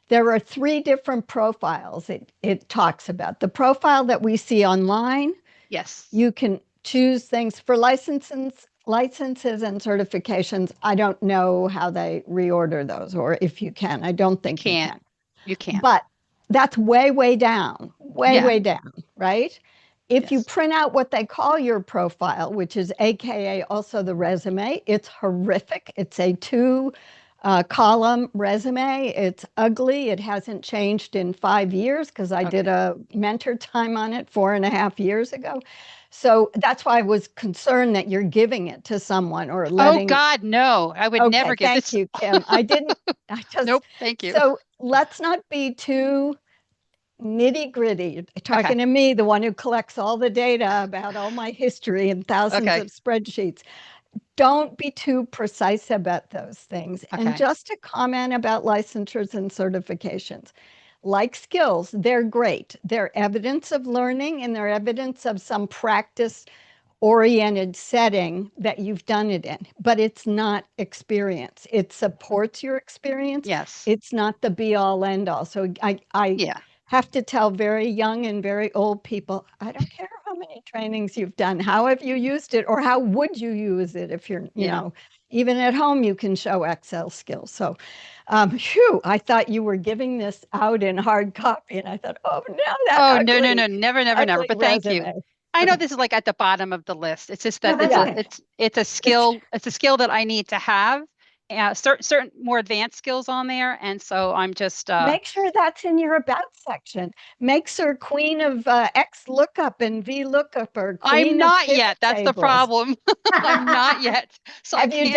There are 3 different profiles it talks about. The profile that we see online. Yes. You can choose things for licenses and certifications. I don't know how they reorder those, or if you can. I don't think you can. You can't. But that's way down, way down, right? If you print out what they call your profile, which is AKA also the resume, it's horrific. It's a 2-column resume. It's ugly. It hasn't changed in 5 years because I did a mentor time on it 4.5 years ago. So that's why I was concerned that you're giving it to someone or letting. Oh God, no! I would never give this. Thank you, Kim. I didn't. I just. Nope. Thank you. So let's not be too nitty-gritty. Talking to me, the one who collects all the data about all my history and thousands of spreadsheets. Don't be too precise about those things. And just to comment about licensures and certifications, like skills, they're great. They're evidence of learning, and they're evidence of some practice-oriented setting that you've done it in. But it's not experience. It supports your experience. Yes. It's not the be-all, end-all. So I have to tell very young and very old people, I don't care how many trainings you've done, how have you used it, or how would you use it if you're, even at home you can show Excel skills. So, I thought you were giving this out in hard copy, and I thought, oh, no, that ugly, no, never. But thank you. I know this is like at the bottom of the list. It's just that it's a skill. It's a skill that I need to have. Certain more advanced skills on there, and so I'm just make sure that's in your about section. Makes her queen of X lookup and V lookup, or queen I'm not of yet. That's tables. The problem. I'm not yet. So have you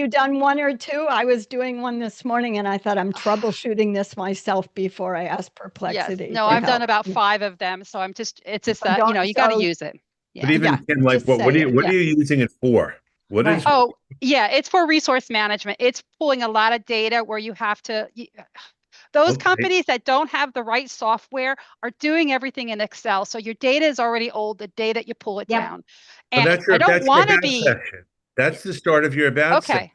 done 1 or 2? I was doing one this morning, and I thought I'm troubleshooting this myself before I asked Perplexity. Yes. No, I've done about 5 of them, so it's just that you got to use it. But even Kim, like, what are you using it for? What is? Oh, yeah, it's for resource management. It's pulling a lot of data where you have to. Those companies that don't have the right software are doing everything in Excel. So your data is already old the day that you pull it down. And I don't want to be. Section. That's the start of your about section.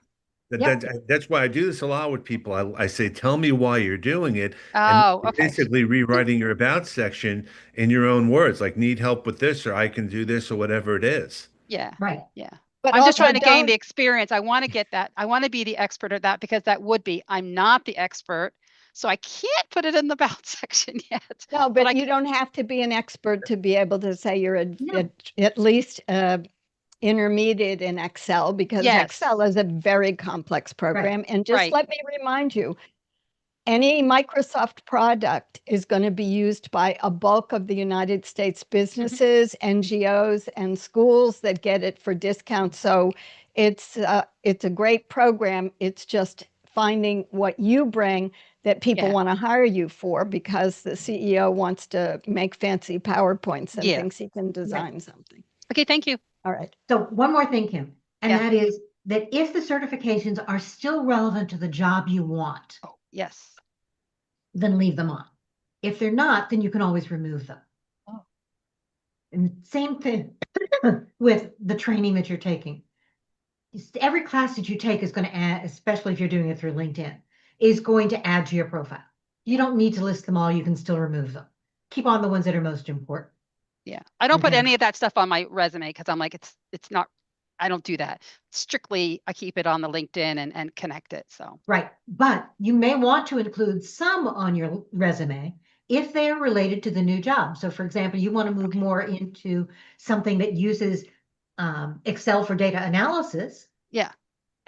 That's why I do this a lot with people. I say, tell me why you're doing it. Oh, and basically rewriting your about section in your own words, like need help with this, or I can do this, or whatever it is. Yeah. Right. Yeah. But I'm just trying to gain the experience. I want to get that. I want to be the expert at that, because that would be. I'm not the expert, so I can't put it in the about section yet. No, but you don't have to be an expert to be able to say you're at least intermediate in Excel, because Excel is a very complex program. And just let me remind you, any Microsoft product is going to be used by a bulk of the United States businesses, NGOs, and schools that get it for discounts. So it's a great program. It's just finding what you bring that people want to hire you for, because the CEO wants to make fancy PowerPoints and thinks he can design something. Okay, thank you. All right. So one more thing, Kim, and that is that if the certifications are still relevant to the job you want, Oh, yes. then leave them on. If they're not, then you can always remove them. Oh. And same thing with the training that you're taking. Every class that you take is going to add, especially if you're doing it through LinkedIn, is going to add to your profile. You don't need to list them all. You can still remove them. Keep on the ones that are most important. Yeah. I don't put Okay. any of that stuff on my resume because I'm like, it's not, I don't do that. Strictly, I keep it on the LinkedIn and connect it. So. Right. But you may want to include some on your resume if they are related to the new job. So for example, you want to move more into something that uses Excel for data analysis. Yeah.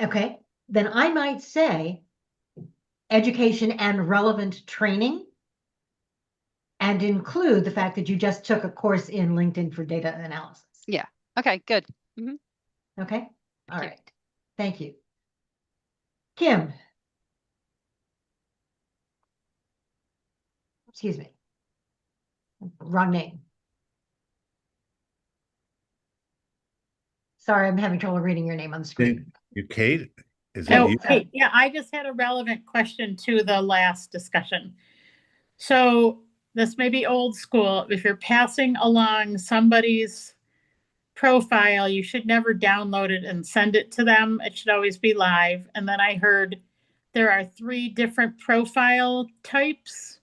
Okay. Then I might say education and relevant training and include the fact that you just took a course in LinkedIn for data analysis. Yeah. Okay, good. Okay. All right. Thank you. Kim. Excuse me. Wrong name. Sorry, I'm having trouble reading your name on the screen. You, Kate? Is that you? Kate, yeah, I just had a relevant question to the last discussion. So this may be old school. If you're passing along somebody's profile, you should never download it and send it to them. It should always be live. And then I heard there are 3 different profile types.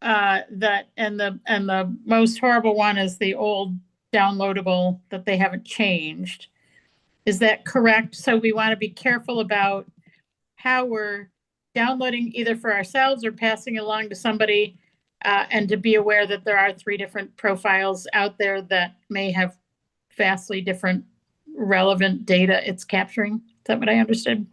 The most horrible one is the old downloadable that they haven't changed. Is that correct? So we want to be careful about how we're downloading either for ourselves or passing along to somebody, and to be aware that there are 3 different profiles out there that may have vastly different relevant data it's capturing. Is that what I understood?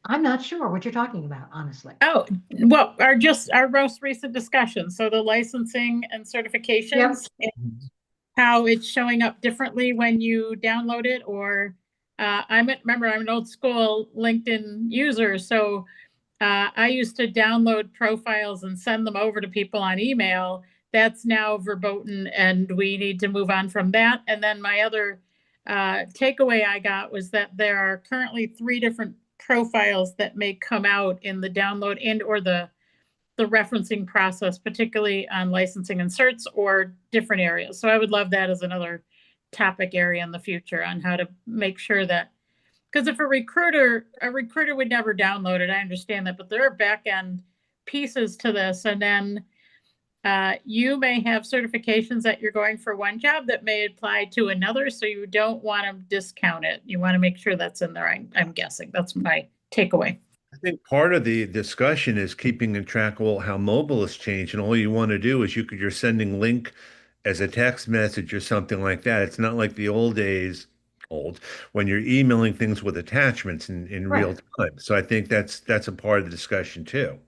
I'm not sure what you're talking about, honestly. Oh, well, our most recent discussion. So the licensing and certifications, and how it's showing up differently when you download it, or remember, I'm an old school LinkedIn user. So I used to download profiles and send them over to people on email. That's now verboten, and we need to move on from that. And then my other takeaway I got was that there are currently 3 different profiles that may come out in the download and or the referencing process, particularly on licensing and certs or different areas. So I would love that as another topic area in the future on how to make sure that, because if a recruiter would never download it, I understand that, but there are back end pieces to this. And then you may have certifications that you're going for one job that may apply to another. So you don't want to discount it. You want to make sure that's in there. I'm guessing that's my takeaway. I think part of the discussion is keeping in track of how mobile has changed, and all you want to do is you're sending link as a text message or something like that. It's not like the old days, when you're emailing things with attachments in real time. So I think that's a part of the discussion too.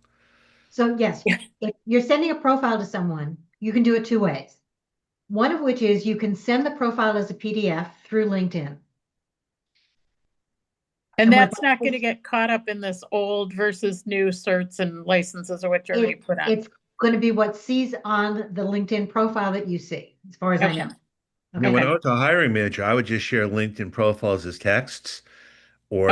So yes, if you're sending a profile to someone, you can do it 2 ways. One of which is you can send the profile as a PDF through LinkedIn. And that's not going to get caught up in this old versus new certs and licenses or what you're going to put on. It's going to be what sees on the LinkedIn profile that you see, as far as I know. Okay. When I was a hiring manager, I would just share LinkedIn profiles as texts or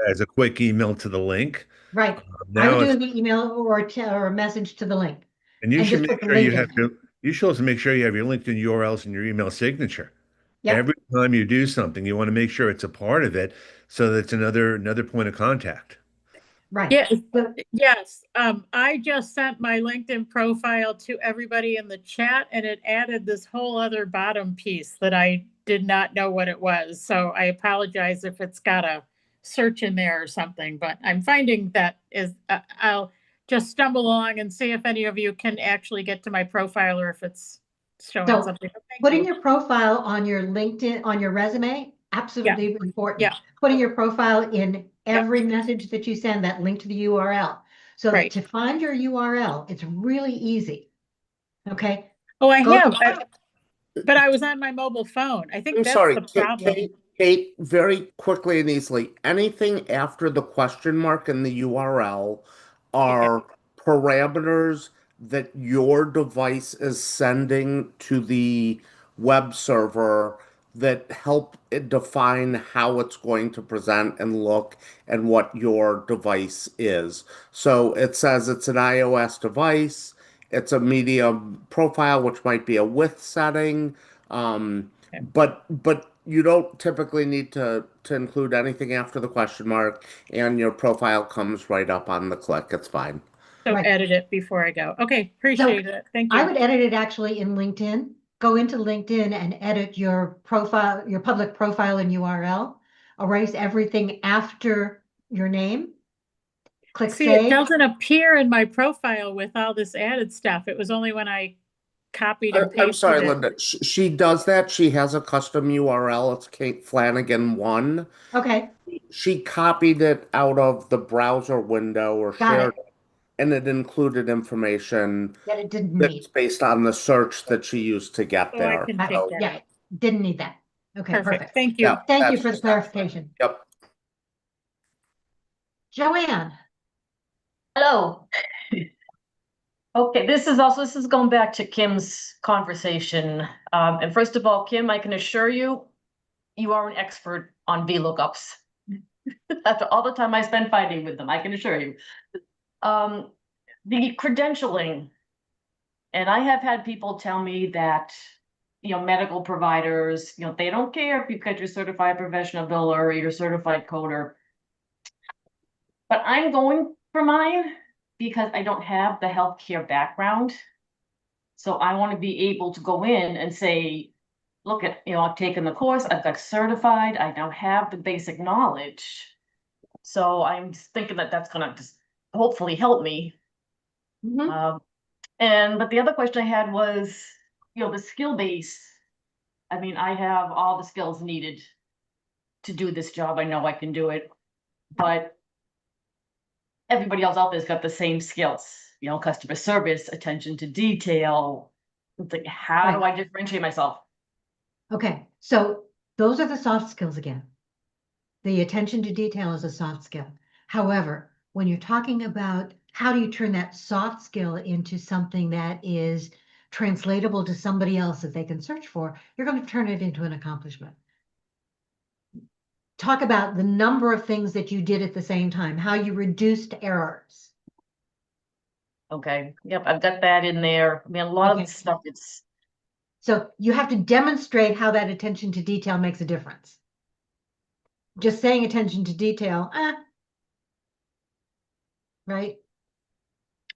as a quick email to the link. Right. I would do the email or a message to the link. And you should make sure you should also make sure you have your LinkedIn URLs and your email signature. Yep. Every time you do something, you want to make sure it's a part of it so that it's another point of contact. Right. Yeah. Yes. I just sent my LinkedIn profile to everybody in the chat, and it added this whole other bottom piece that I did not know what it was. So I apologize if it's got a search in there or something, but I'm finding that I'll just stumble along and see if any of you can actually get to my profile or if it's showing something. Putting your profile on your LinkedIn, on your resume, absolutely important. Yeah. Putting your profile in every message that you send, that link to the URL. So to find your URL, it's really easy. Okay. Oh, I have, but I was on my mobile phone. I think that's the problem. Kate, very quickly and easily, anything after the question mark in the URL are parameters that your device is sending to the web server that help it define how it's going to present and look and what your device is. So it says it's an iOS device. It's a medium profile, which might be a width setting. But you don't typically need to include anything after the question mark, and your profile comes right up on the click. It's fine. So Right. edit it before I go. Okay, appreciate it. Thank you. I would edit it actually in LinkedIn. Go into LinkedIn and edit your profile, your public profile and URL. Erase everything after your name. Click See, save. it doesn't appear in my profile with all this added stuff. It was only when I copied and pasted I'm sorry, it. Linda. She does that. She has a custom URL. It's Kate Flanagan 1. Okay, She copied it out of the browser window or got shared it. it, and it included information That it didn't that's need. based on the search that she used to get So I there. can Okay, take that yeah, out. didn't need that. Okay, perfect. Thank you. Yeah, Thank you that's for the just that. clarification. Yep. Joanne, Hello. Okay, this is going back to Kim's conversation. And first of all, Kim, I can assure you, you are an expert on VLOOKUPs. After all the time I spent fighting with them, I can assure you. The credentialing, and I have had people tell me that, medical providers, they don't care if you've got your certified professional biller or your certified coder. But I'm going for mine because I don't have the healthcare background. So I want to be able to go in and say, look at, I've taken the course, I've got certified, I now have the basic knowledge. So I'm just thinking that that's going to just hopefully help me. But the other question I had was, the skill base. I mean, I have all the skills needed to do this job. I know I can do it, but everybody else out there's got the same skills, customer service, attention to detail. It's like, how do I differentiate myself? okay, so those are the soft skills again. The attention to detail is a soft skill. However, when you're talking about how do you turn that soft skill into something that is translatable to somebody else that they can search for, you're going to turn it into an accomplishment. Talk about the number of things that you did at the same time, how you reduced errors. Okay, yep, I've got that in there. I mean, a lot of the stuff, it's. So you have to demonstrate how that attention to detail makes a difference. Just saying attention to detail, right?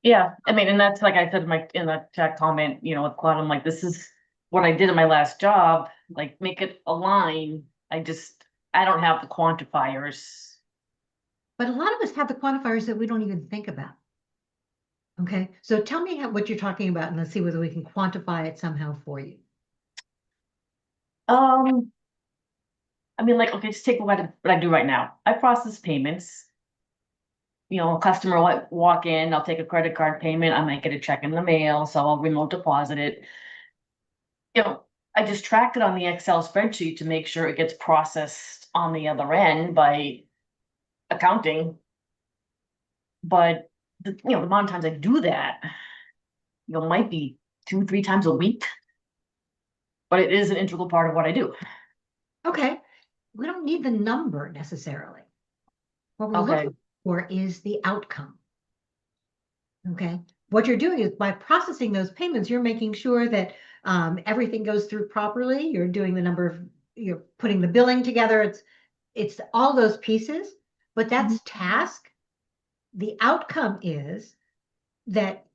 Yeah, I mean, and that's like I said in the chat comment, with Claude, I'm like, this is what I did in my last job, like make it align. I don't have the quantifiers. But a lot of us have the quantifiers that we don't even think about. Okay, so tell me what you're talking about and let's see whether we can quantify it somehow for you. I mean, like, okay, just take what I do right now. I process payments. A customer will walk in, I'll take a credit card payment, I might get a check in the mail, so I'll remote deposit it. I just track it on the Excel spreadsheet to make sure it gets processed on the other end by accounting. But the amount of times I do that, might be 2-3 times a week. But it is an integral part of what I do. Okay, we don't need the number necessarily. What we're looking for is the outcome. Okay, what you're doing is by processing those payments, you're making sure that everything goes through properly. You're doing you're putting the billing together. It's all those pieces, but that's task. The outcome is that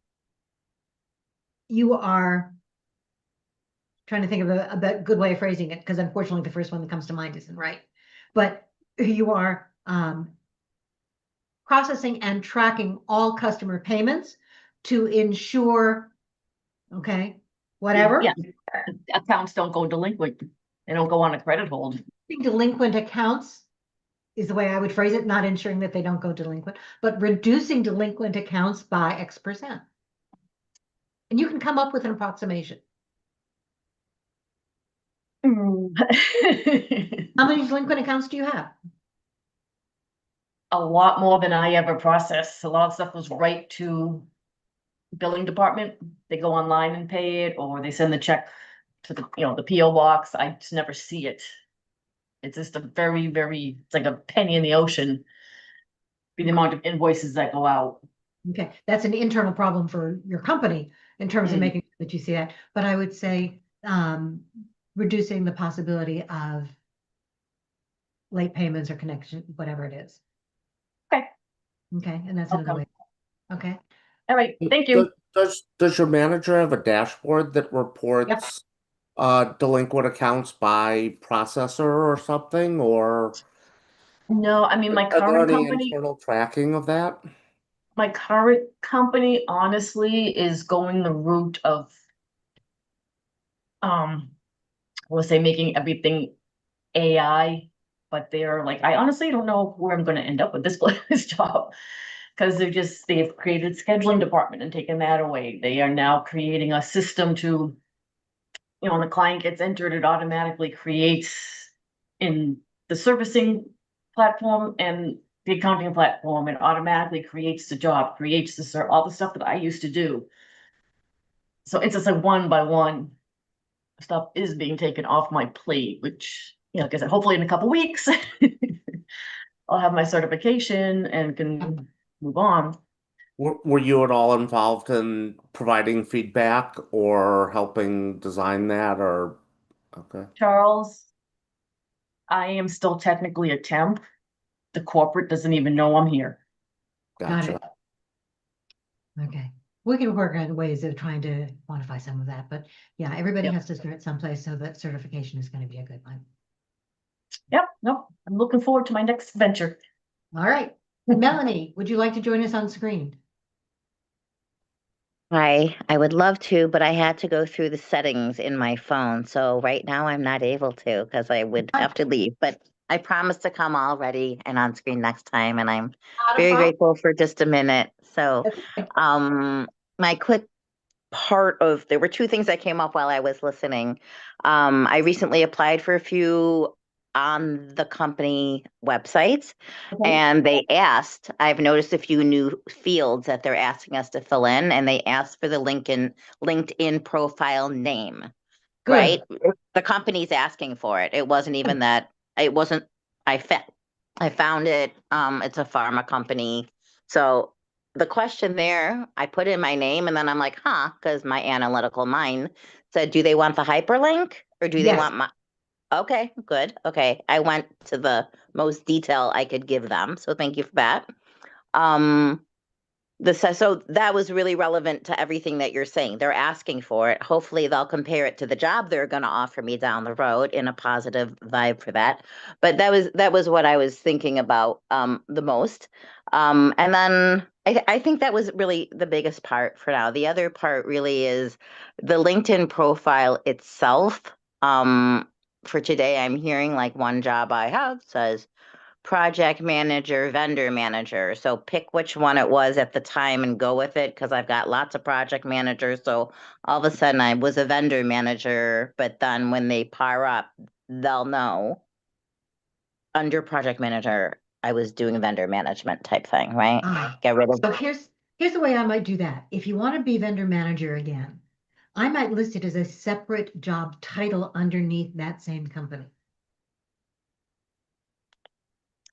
you are trying to think of a good way of phrasing it, because unfortunately the first one that comes to mind isn't right. But you are processing and tracking all customer payments to ensure, whatever. Yeah, accounts don't go delinquent. They don't go on a credit hold. Delinquent accounts is the way I would phrase it, not ensuring that they don't go delinquent, but reducing delinquent accounts by X%. And you can come up with an approximation. How many delinquent accounts do you have? A lot more than I ever process. A lot of stuff goes right to billing department. They go online and pay it, or they send the check to the, the PO box. I just never see it. It's just a very, very, it's like a penny in the ocean, the amount of invoices that go out. Okay, that's an internal problem for your company in terms of Mm. making sure that you see that. But I would say reducing the possibility of late payments or connection, whatever it is. Okay. Okay, and that's another way. Okay. All right, thank you. Does your manager have a dashboard that reports delinquent accounts by processor or something, or No, I mean, my are there current any company, internal tracking of that? honestly is going the route of, let's say making everything AI, but they're like, I honestly don't know where I'm gonna end up with this this job. Cause they've created scheduling department and taken that away. They are now creating a system to, when the client gets entered, it automatically creates in the servicing platform and the accounting platform, it automatically creates the job, creates all the stuff that I used to do. So it's just like one by one stuff is being taken off my plate, which, like I said, hopefully in a couple weeks, I'll have my certification and can move on. Were you at all involved in providing feedback or helping design that, or okay? Charles, I am still technically a temp. The corporate doesn't even know I'm here. Got Gotcha. it. Okay. We can work on ways of trying to quantify some of that, but yeah, everybody Yep. has to start someplace, so that certification is going to be a good one. Yep, nope. I'm looking forward to my next venture. All right. Melanie, would you like to join us on screen? Hi, I would love to, but I had to go through the settings in my phone. So right now I'm not able to because I would have to leave. But I promise to come all ready and on screen next time. And I'm very grateful for just a minute. So my quick part of there were two things that came up while I was listening. I recently applied for a few on the company websites, and they asked, I've noticed a few new fields that they're asking us to fill in, and they asked for the LinkedIn profile name. Good. Right? The company's asking for it. It wasn't even that I found it. It's a pharma company. So the question there, I put in my name and then I'm like, because my analytical mind said, do they want the hyperlink or do they want my, okay, good. Okay. I went to the most detail I could give them. So thank you for that. So that was really relevant to everything that you're saying. They're asking for it. Hopefully they'll compare it to the job they're going to offer me down the road in a positive vibe for that. But that was what I was thinking about the most. And then I think that was really the biggest part for now. The other part really is the LinkedIn profile itself. For today, I'm hearing like one job I have says project manager, vendor manager. So pick which one it was at the time and go with it because I've got lots of project managers. So all of a sudden I was a vendor manager, but then when they par up, they'll know under project manager, I was doing vendor management type thing, right? Get rid of. So here's the way I might do that. If you want to be vendor manager again, I might list it as a separate job title underneath that same company.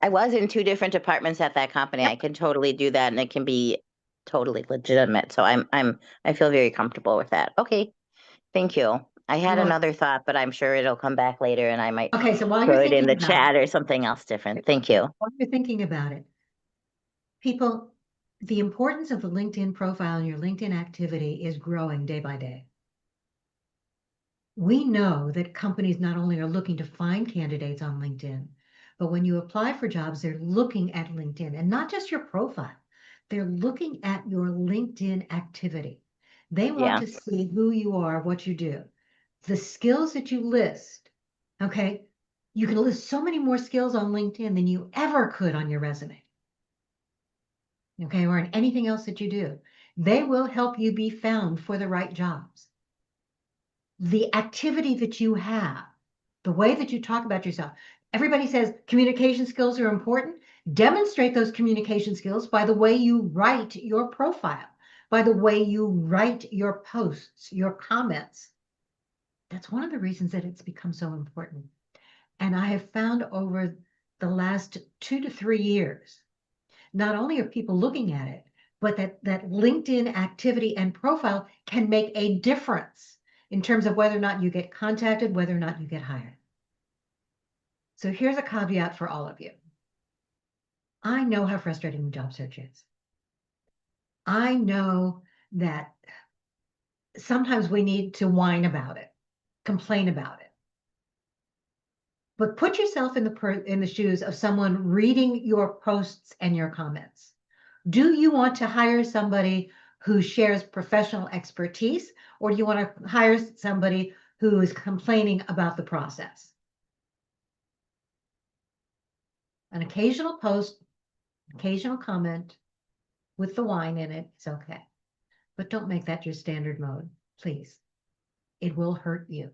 I was in two different departments at that company. I can totally do that and it can be totally legitimate. So I feel very comfortable with that. Okay. Thank you. I had another thought, but I'm sure it'll come back later and I might so while throw you're it in the thinking chat or something else different. Thank you. While you're thinking about it, people, the importance of the LinkedIn profile and your LinkedIn activity is growing day by day. We know that companies not only are looking to find candidates on LinkedIn, but when you apply for jobs, they're looking at LinkedIn and not just your profile. They're looking at your LinkedIn activity. They want to see who you are, what you do, the skills that you list. Okay. You can list so many more skills on LinkedIn than you ever could on your resume. Okay. Or in anything else that you do. They will help you be found for the right jobs. The activity that you have, the way that you talk about yourself. Everybody says communication skills are important. Demonstrate those communication skills by the way you write your profile, by the way you write your posts, your comments. That's one of the reasons that it's become so important. And I have found over the last 2 to 3 years, not only are people looking at it, but that LinkedIn activity and profile can make a difference in terms of whether or not you get contacted, whether or not you get hired. So here's a caveat for all of you. I know how frustrating the job search is. I know that sometimes we need to whine about it, complain about it. But put yourself in the shoes of someone reading your posts and your comments. Do you want to hire somebody who shares professional expertise, or do you want to hire somebody who is complaining about the process? An occasional post, occasional comment with the whine in it is okay. But don't make that your standard mode, please. It will hurt you.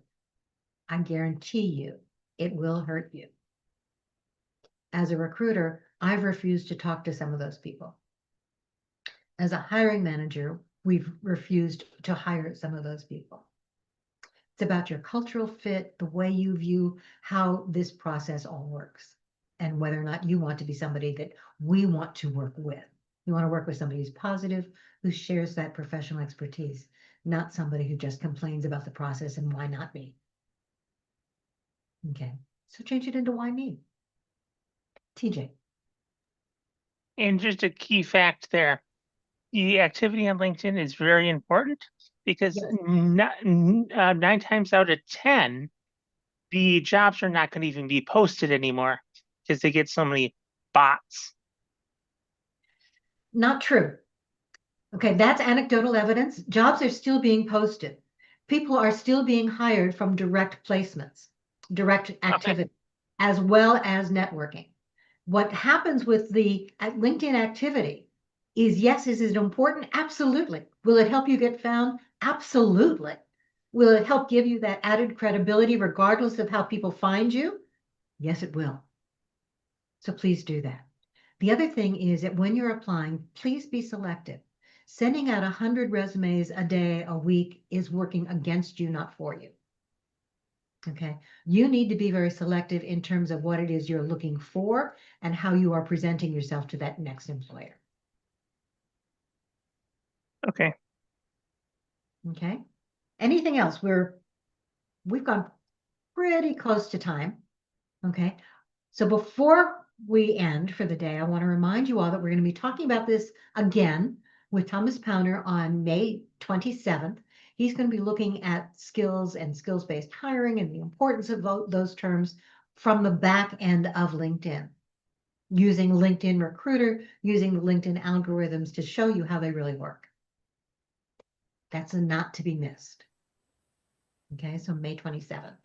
I guarantee you, it will hurt you. As a recruiter, I've refused to talk to some of those people. As a hiring manager, we've refused to hire some of those people. It's about your cultural fit, the way you view how this process all works, and whether or not you want to be somebody that we want to work with. You want to work with somebody who's positive, who shares that professional expertise, not somebody who just complains about the process and why not me. Okay, so change it into why me. TJ. And just a key fact there, the activity on LinkedIn is very important because Yes. 9 times out of 10, the jobs are not going to even be posted anymore because they get so many bots. Not true. Okay, that's anecdotal evidence. Jobs are still being posted. People are still being hired from direct placements, direct activity, as well as networking. What happens with the LinkedIn activity is, yes, is it important? Absolutely. Will it help you get found? Absolutely. Will it help give you that added credibility regardless of how people find you? Yes, it will. So please do that. The other thing is that when you're applying, please be selective. Sending out 100 resumes a day, a week is working against you, not for you. Okay, you need to be very selective in terms of what it is you're looking for and how you are presenting yourself to that next employer. Okay. Okay. Anything else? We've gone pretty close to time. Okay. So before we end for the day, I want to remind you all that we're going to be talking about this again with Thomas Pounder on May 27th. He's going to be looking at skills and skills-based hiring and the importance of those terms from the back end of LinkedIn, using LinkedIn Recruiter, using the LinkedIn algorithms to show you how they really work. That's a not to be missed. Okay, so May 27th.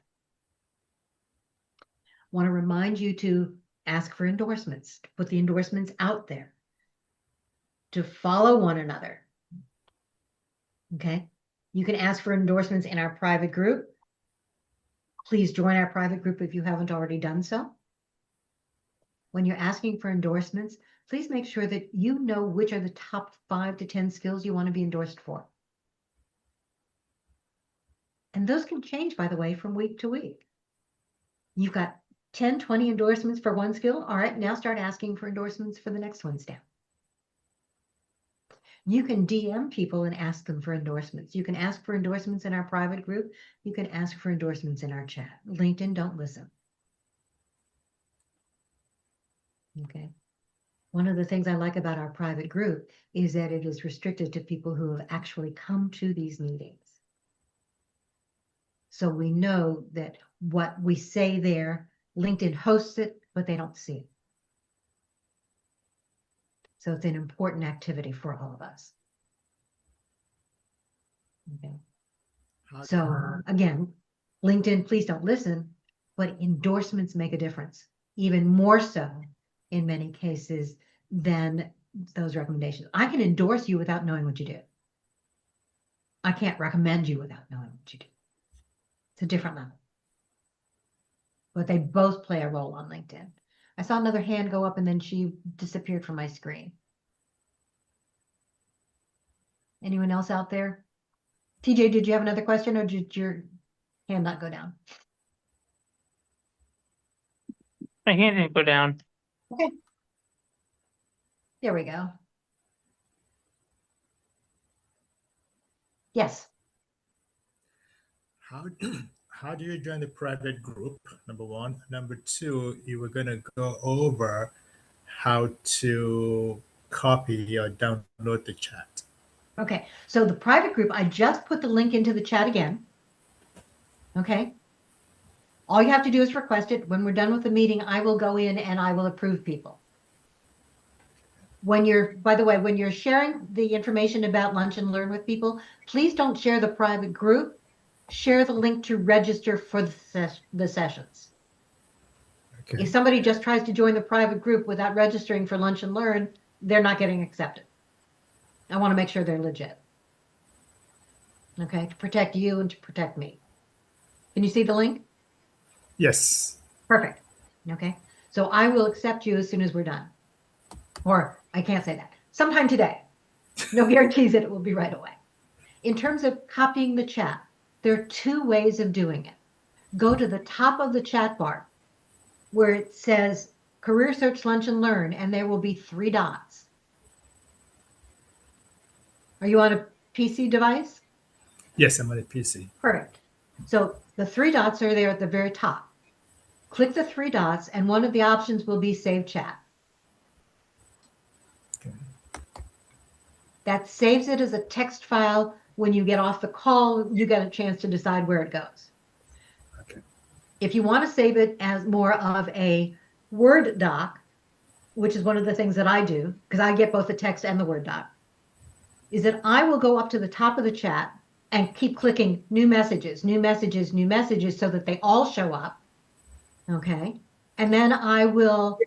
Want to remind you to ask for endorsements, to put the endorsements out there, to follow one another. Okay, you can ask for endorsements in our private group. Please join our private group if you haven't already done so. When you're asking for endorsements, please make sure that you know which are the top 5 to 10 skills you want to be endorsed for. And those can change, by the way, from week to week. You've got 10, 20 endorsements for one skill. All right, now start asking for endorsements for the next ones down. You can DM people and ask them for endorsements. You can ask for endorsements in our private group. You can ask for endorsements in our chat. LinkedIn, don't listen. Okay. One of the things I like about our private group is that it is restricted to people who have actually come to these meetings. So we know that what we say there, LinkedIn hosts it, but they don't see it. So it's an important activity for all of us. Okay. So again, LinkedIn, please don't listen, but endorsements make a difference, even more so in many cases than those recommendations. I can endorse you without knowing what you do. I can't recommend you without knowing what you do. It's a different level. But they both play a role on LinkedIn. I saw another hand go up and then she disappeared from my screen. Anyone else out there? TJ, did you have another question or did your hand not go down? My hand didn't go down. Okay. There we go. Yes. How do you join the private group? Number one. Number two, you were going to go over how to copy or download the chat. Okay. So the private group, I just put the link into the chat again. Okay. All you have to do is request it. When we're done with the meeting, I will go in and I will approve people. When you're, by the way, when you're sharing the information about Lunch and Learn with people, please don't share the private group. Share the link to register for the sessions. Okay. If somebody just tries to join the private group without registering for Lunch and Learn, they're not getting accepted. I want to make sure they're legit. Okay, to protect you and to protect me. Can you see the link? Yes. Perfect. Okay, so I will accept you as soon as we're done. Or I can't say that. Sometime today. No guarantees that it will be right away. In terms of copying the chat, there are two ways of doing it. Go to the top of the chat bar where it says Career Search Lunch and Learn, and there will be 3 dots. Are you on a PC device? Yes, I'm on a PC. Perfect. So the 3 dots are there at the very top. Click the 3 dots, and one of the options will be Save Chat. Okay. That saves it as a text file. When you get off the call, you get a chance to decide where it goes. Okay. If you want to save it as more of a Word doc, which is one of the things that I do, because I get both the text and the Word doc, is that I will go up to the top of the chat and keep clicking new messages, new messages, new messages, so that they all show up. Okay. And then I will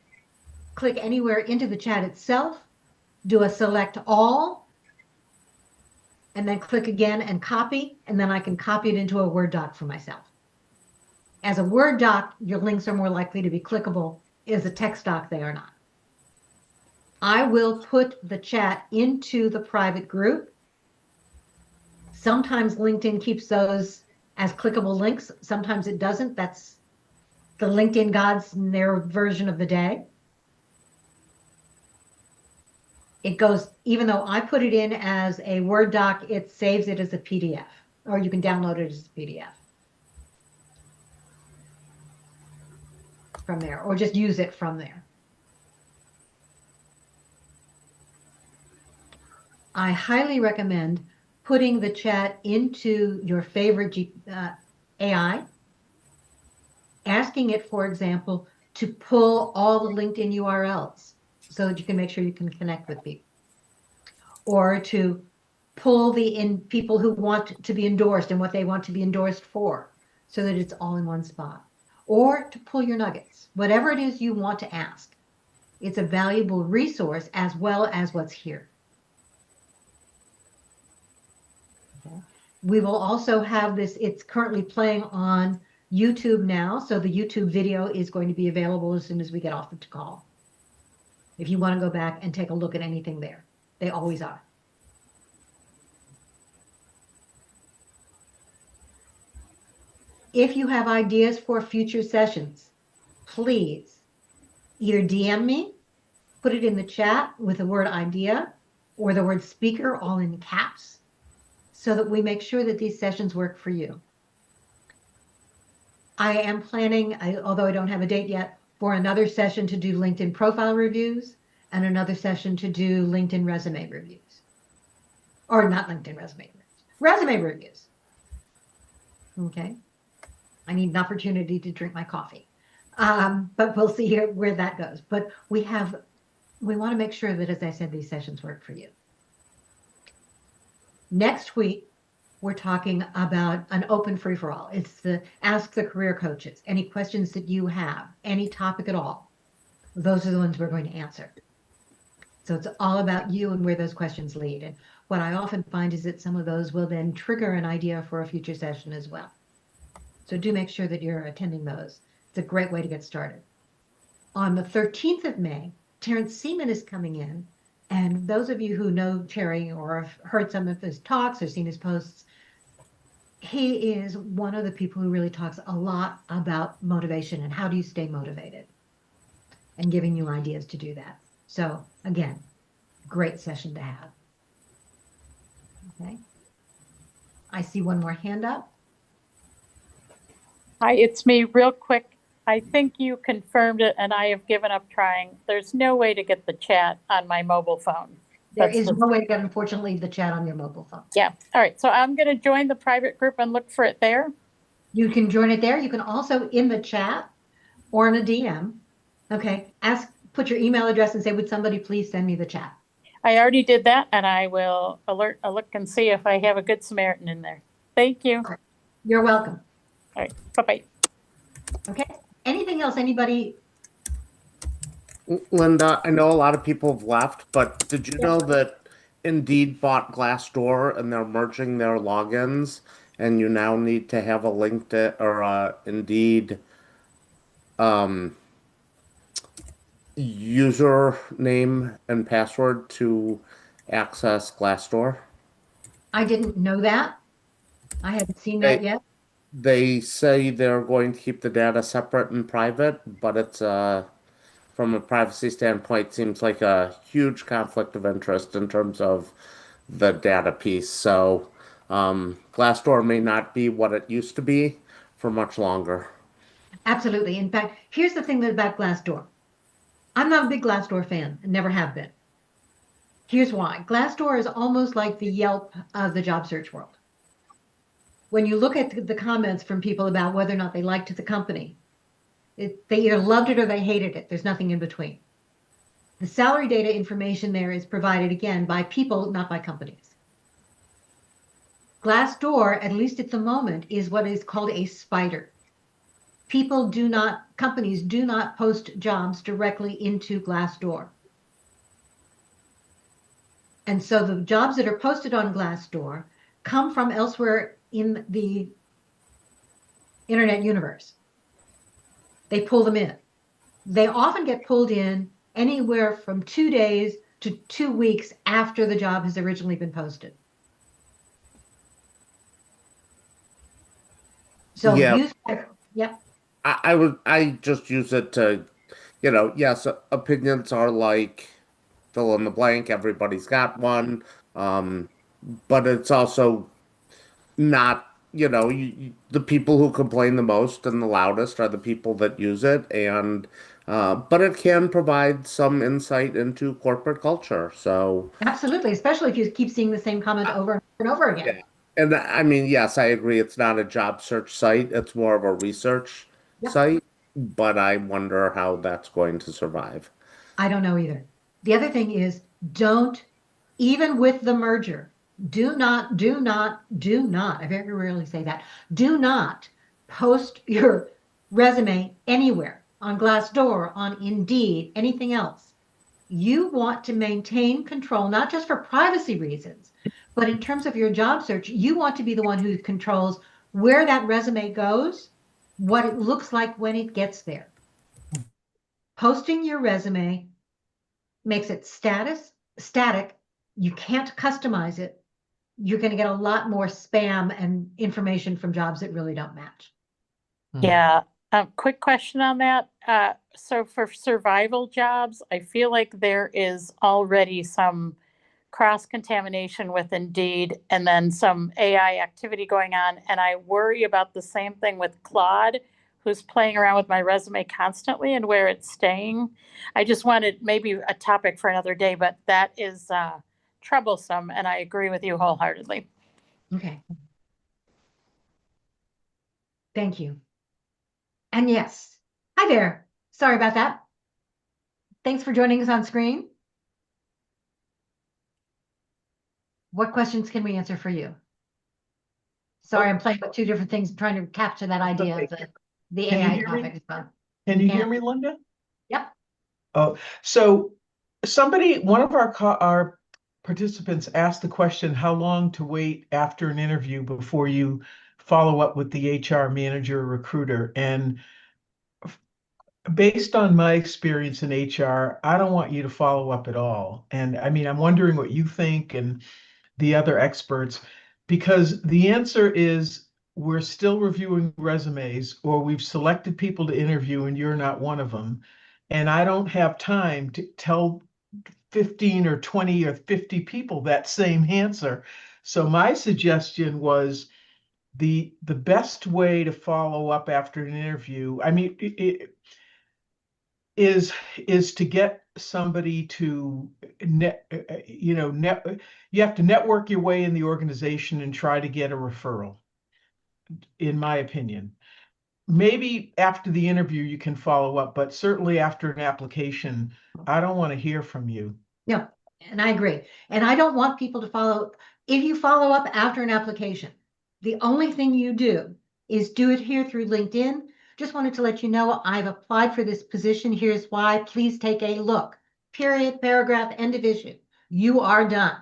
click anywhere into the chat itself, do a select all, and then click again and copy, and then I can copy it into a Word doc for myself. As a Word doc, your links are more likely to be clickable. As a text doc, they are not. I will put the chat into the private group. Sometimes LinkedIn keeps those as clickable links. Sometimes it doesn't. That's the LinkedIn gods in their version of the day. It goes, even though I put it in as a Word doc, it saves it as a PDF, or you can download it as a PDF from there, or just use it from there. I highly recommend putting the chat into your favorite AI, asking it, for example, to pull all the LinkedIn URLs so that you can make sure you can connect with people, or to pull the people who want to be endorsed and what they want to be endorsed for, so that it's all in one spot, or to pull your nuggets, whatever it is you want to ask. It's a valuable resource as well as what's here. Okay. We will also have this, it's currently playing on YouTube now, so the YouTube video is going to be available as soon as we get off the call. If you want to go back and take a look at anything there, they always are. If you have ideas for future sessions, please either DM me, put it in the chat with the word idea or the word speaker all in caps, so that we make sure that these sessions work for you. I am planning, although I don't have a date yet, for another session to do LinkedIn profile reviews and another session to do LinkedIn resume reviews. Or not LinkedIn resume reviews. Okay. I need an opportunity to drink my coffee. But we'll see where that goes. But we want to make sure that, as I said, these sessions work for you. Next week, we're talking about an open free-for-all. It's the Ask the Career Coaches. Any questions that you have, any topic at all, those are the ones we're going to answer. So it's all about you and where those questions lead. And what I often find is that some of those will then trigger an idea for a future session as well. So do make sure that you're attending those. It's a great way to get started. On the 13th of May, Terrence Seaman is coming in. And those of you who know Terry or have heard some of his talks or seen his posts, he is one of the people who really talks a lot about motivation and how do you stay motivated and giving you ideas to do that. So again, great session to have. Okay. I see one more hand up. Hi, it's me. Real quick, I think you confirmed it and I have given up trying. There's no way to get the chat on my mobile phone. There is no way to get, unfortunately, the chat on your mobile phone. Yeah. All right. So I'm going to join the private group and look for it there. You can join it there. You can also in the chat or in a DM. Okay. Put your email address and say, would somebody please send me the chat? I already did that and I will look and see if I have a good Samaritan in there. Thank you. Right. You're welcome. All right. Bye-bye. Okay. Anything else? Anybody? Linda, I know a lot of people have left, but did you know that Indeed bought Glassdoor and they're merging their logins, and you now need to have a LinkedIn or a Indeed username and password to access Glassdoor? I didn't know that. I hadn't seen that yet. They say they're going to keep the data separate and private, but it's from a privacy standpoint, seems like a huge conflict of interest in terms of the data piece. So Glassdoor may not be what it used to be for much longer. Absolutely. In fact, here's the thing about Glassdoor. I'm not a big Glassdoor fan and never have been. Here's why. Glassdoor is almost like the Yelp of the job search world. When you look at the comments from people about whether or not they liked the company, they either loved it or they hated it. There's nothing in between. The salary data information there is provided, again, by people, not by companies. Glassdoor, at least at the moment, is what is called a spider. Companies do not post jobs directly into Glassdoor. And so the jobs that are posted on Glassdoor come from elsewhere in the internet universe. They pull them in. They often get pulled in anywhere from 2 days to 2 weeks after the job has originally been posted. So yeah, yep. I just use it to, yes, opinions are like fill in the blank, everybody's got one. But it's also not, the people who complain the most and the loudest are the people that use it. And, but it can provide some insight into corporate culture. So, absolutely, especially if you keep seeing the same comment over and over again. yeah. And I mean, yes, I agree. It's not a job search site. It's more of a research site, but I wonder how that's going to survive. I don't know either. The other thing is even with the merger, do not, I very rarely say that, do not post your resume anywhere on Glassdoor, on Indeed, anything else. You want to maintain control, not just for privacy reasons, but in terms of your job search, you want to be the one who controls where that resume goes, what it looks like when it gets there. Posting your resume makes it static. You can't customize it. You're going to get a lot more spam and information from jobs that really don't match. Yeah. Quick question on that. So for survival jobs, I feel like there is already some cross-contamination with Indeed and then some AI activity going on. And I worry about the same thing with Claude, who's playing around with my resume constantly and where it's staying. I just wanted maybe a topic for another day, but that is troublesome. And I agree with you wholeheartedly. Okay. Thank you. And yes, hi there. Sorry about that. Thanks for joining us on screen. What questions can we answer for you? Sorry, I'm playing with two different things, trying to capture that idea of the AI topic as well. Can you hear me, Linda? Yep. Oh, so one of our participants asked the question, how long to wait after an interview before you follow up with the HR manager or recruiter? And based on my experience in HR, I don't want you to follow up at all. And I mean, I'm wondering what you think and the other experts, because the answer is we're still reviewing resumes, or we've selected people to interview and you're not one of them. And I don't have time to tell 15 or 20 or 50 people that same answer. So my suggestion was the best way to follow up after an interview, I mean, is to get somebody to you have to network your way in the organization and try to get a referral, in my opinion. Maybe after the interview you can follow up, but certainly after an application, I don't want to hear from you. No, and I agree. And I don't want people to follow. If you follow up after an application, the only thing you do is do it here through LinkedIn. Just wanted to let you know I've applied for this position. Here's why. Please take a look. Period, paragraph, end of issue. You are done.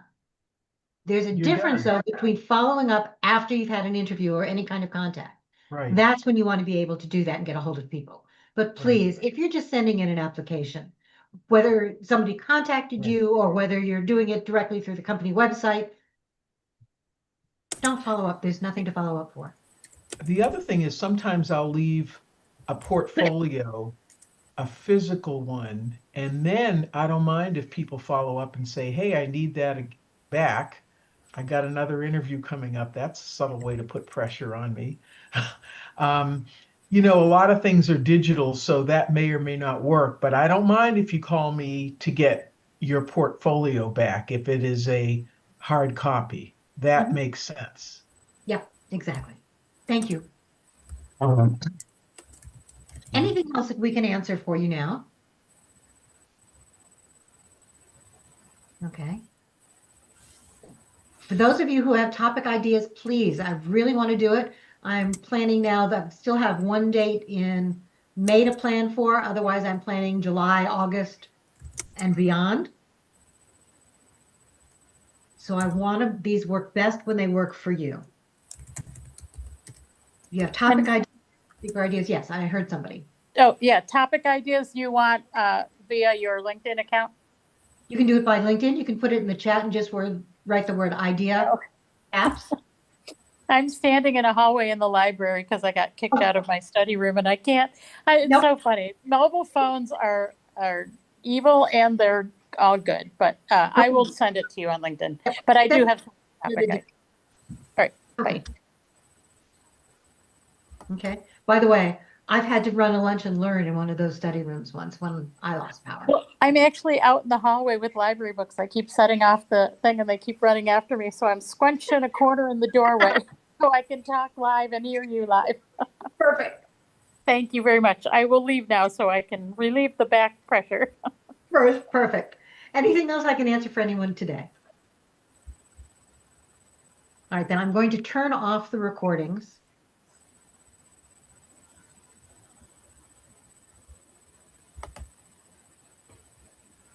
There's a difference, though, between following up after you've had an interview or any kind of contact. Right. That's when you want to be able to do that and get a hold of people. But please, if you're just sending in an application, whether somebody contacted you or whether you're doing it directly through the company website, don't follow up. There's nothing to follow up for. The other thing is sometimes I'll leave a portfolio, a physical one, and then I don't mind if people follow up and say, hey, I need that back. I got another interview coming up. That's a subtle way to put pressure on me. A lot of things are digital, so that may or may not work, but I don't mind if you call me to get your portfolio back if it is a hard copy. That makes sense. Yep, exactly. Thank you. Anything else that we can answer for you now? Okay. For those of you who have topic ideas, please, I really want to do it. I'm planning now that I still have one date in May to plan for. Otherwise, I'm planning July, August, and beyond. So I want these work best when they work for you. You have topic ideas, speaker ideas. Yes, I heard somebody. Oh, yeah. Topic ideas you want via your LinkedIn account? You can do it by LinkedIn. You can put it in the chat and just write the word idea. Apps. I'm standing in a hallway in the library because I got kicked out of my study room and I can't. It's so funny. Mobile phones are evil and they're all good, but I will send it to you on LinkedIn. But I do have topic ideas. All right. Bye. Okay. By the way, I've had to run a lunch and learn in one of those study rooms once when I lost power. Well, I'm actually out in the hallway with library books. I keep setting off the thing and they keep running after me. So I'm squunched in a corner in the doorway so I can talk live and hear you live. Perfect. Thank you very much. I will leave now so I can relieve the back pressure. Perfect. Anything else I can answer for anyone today? All right, then I'm going to turn off the recordings.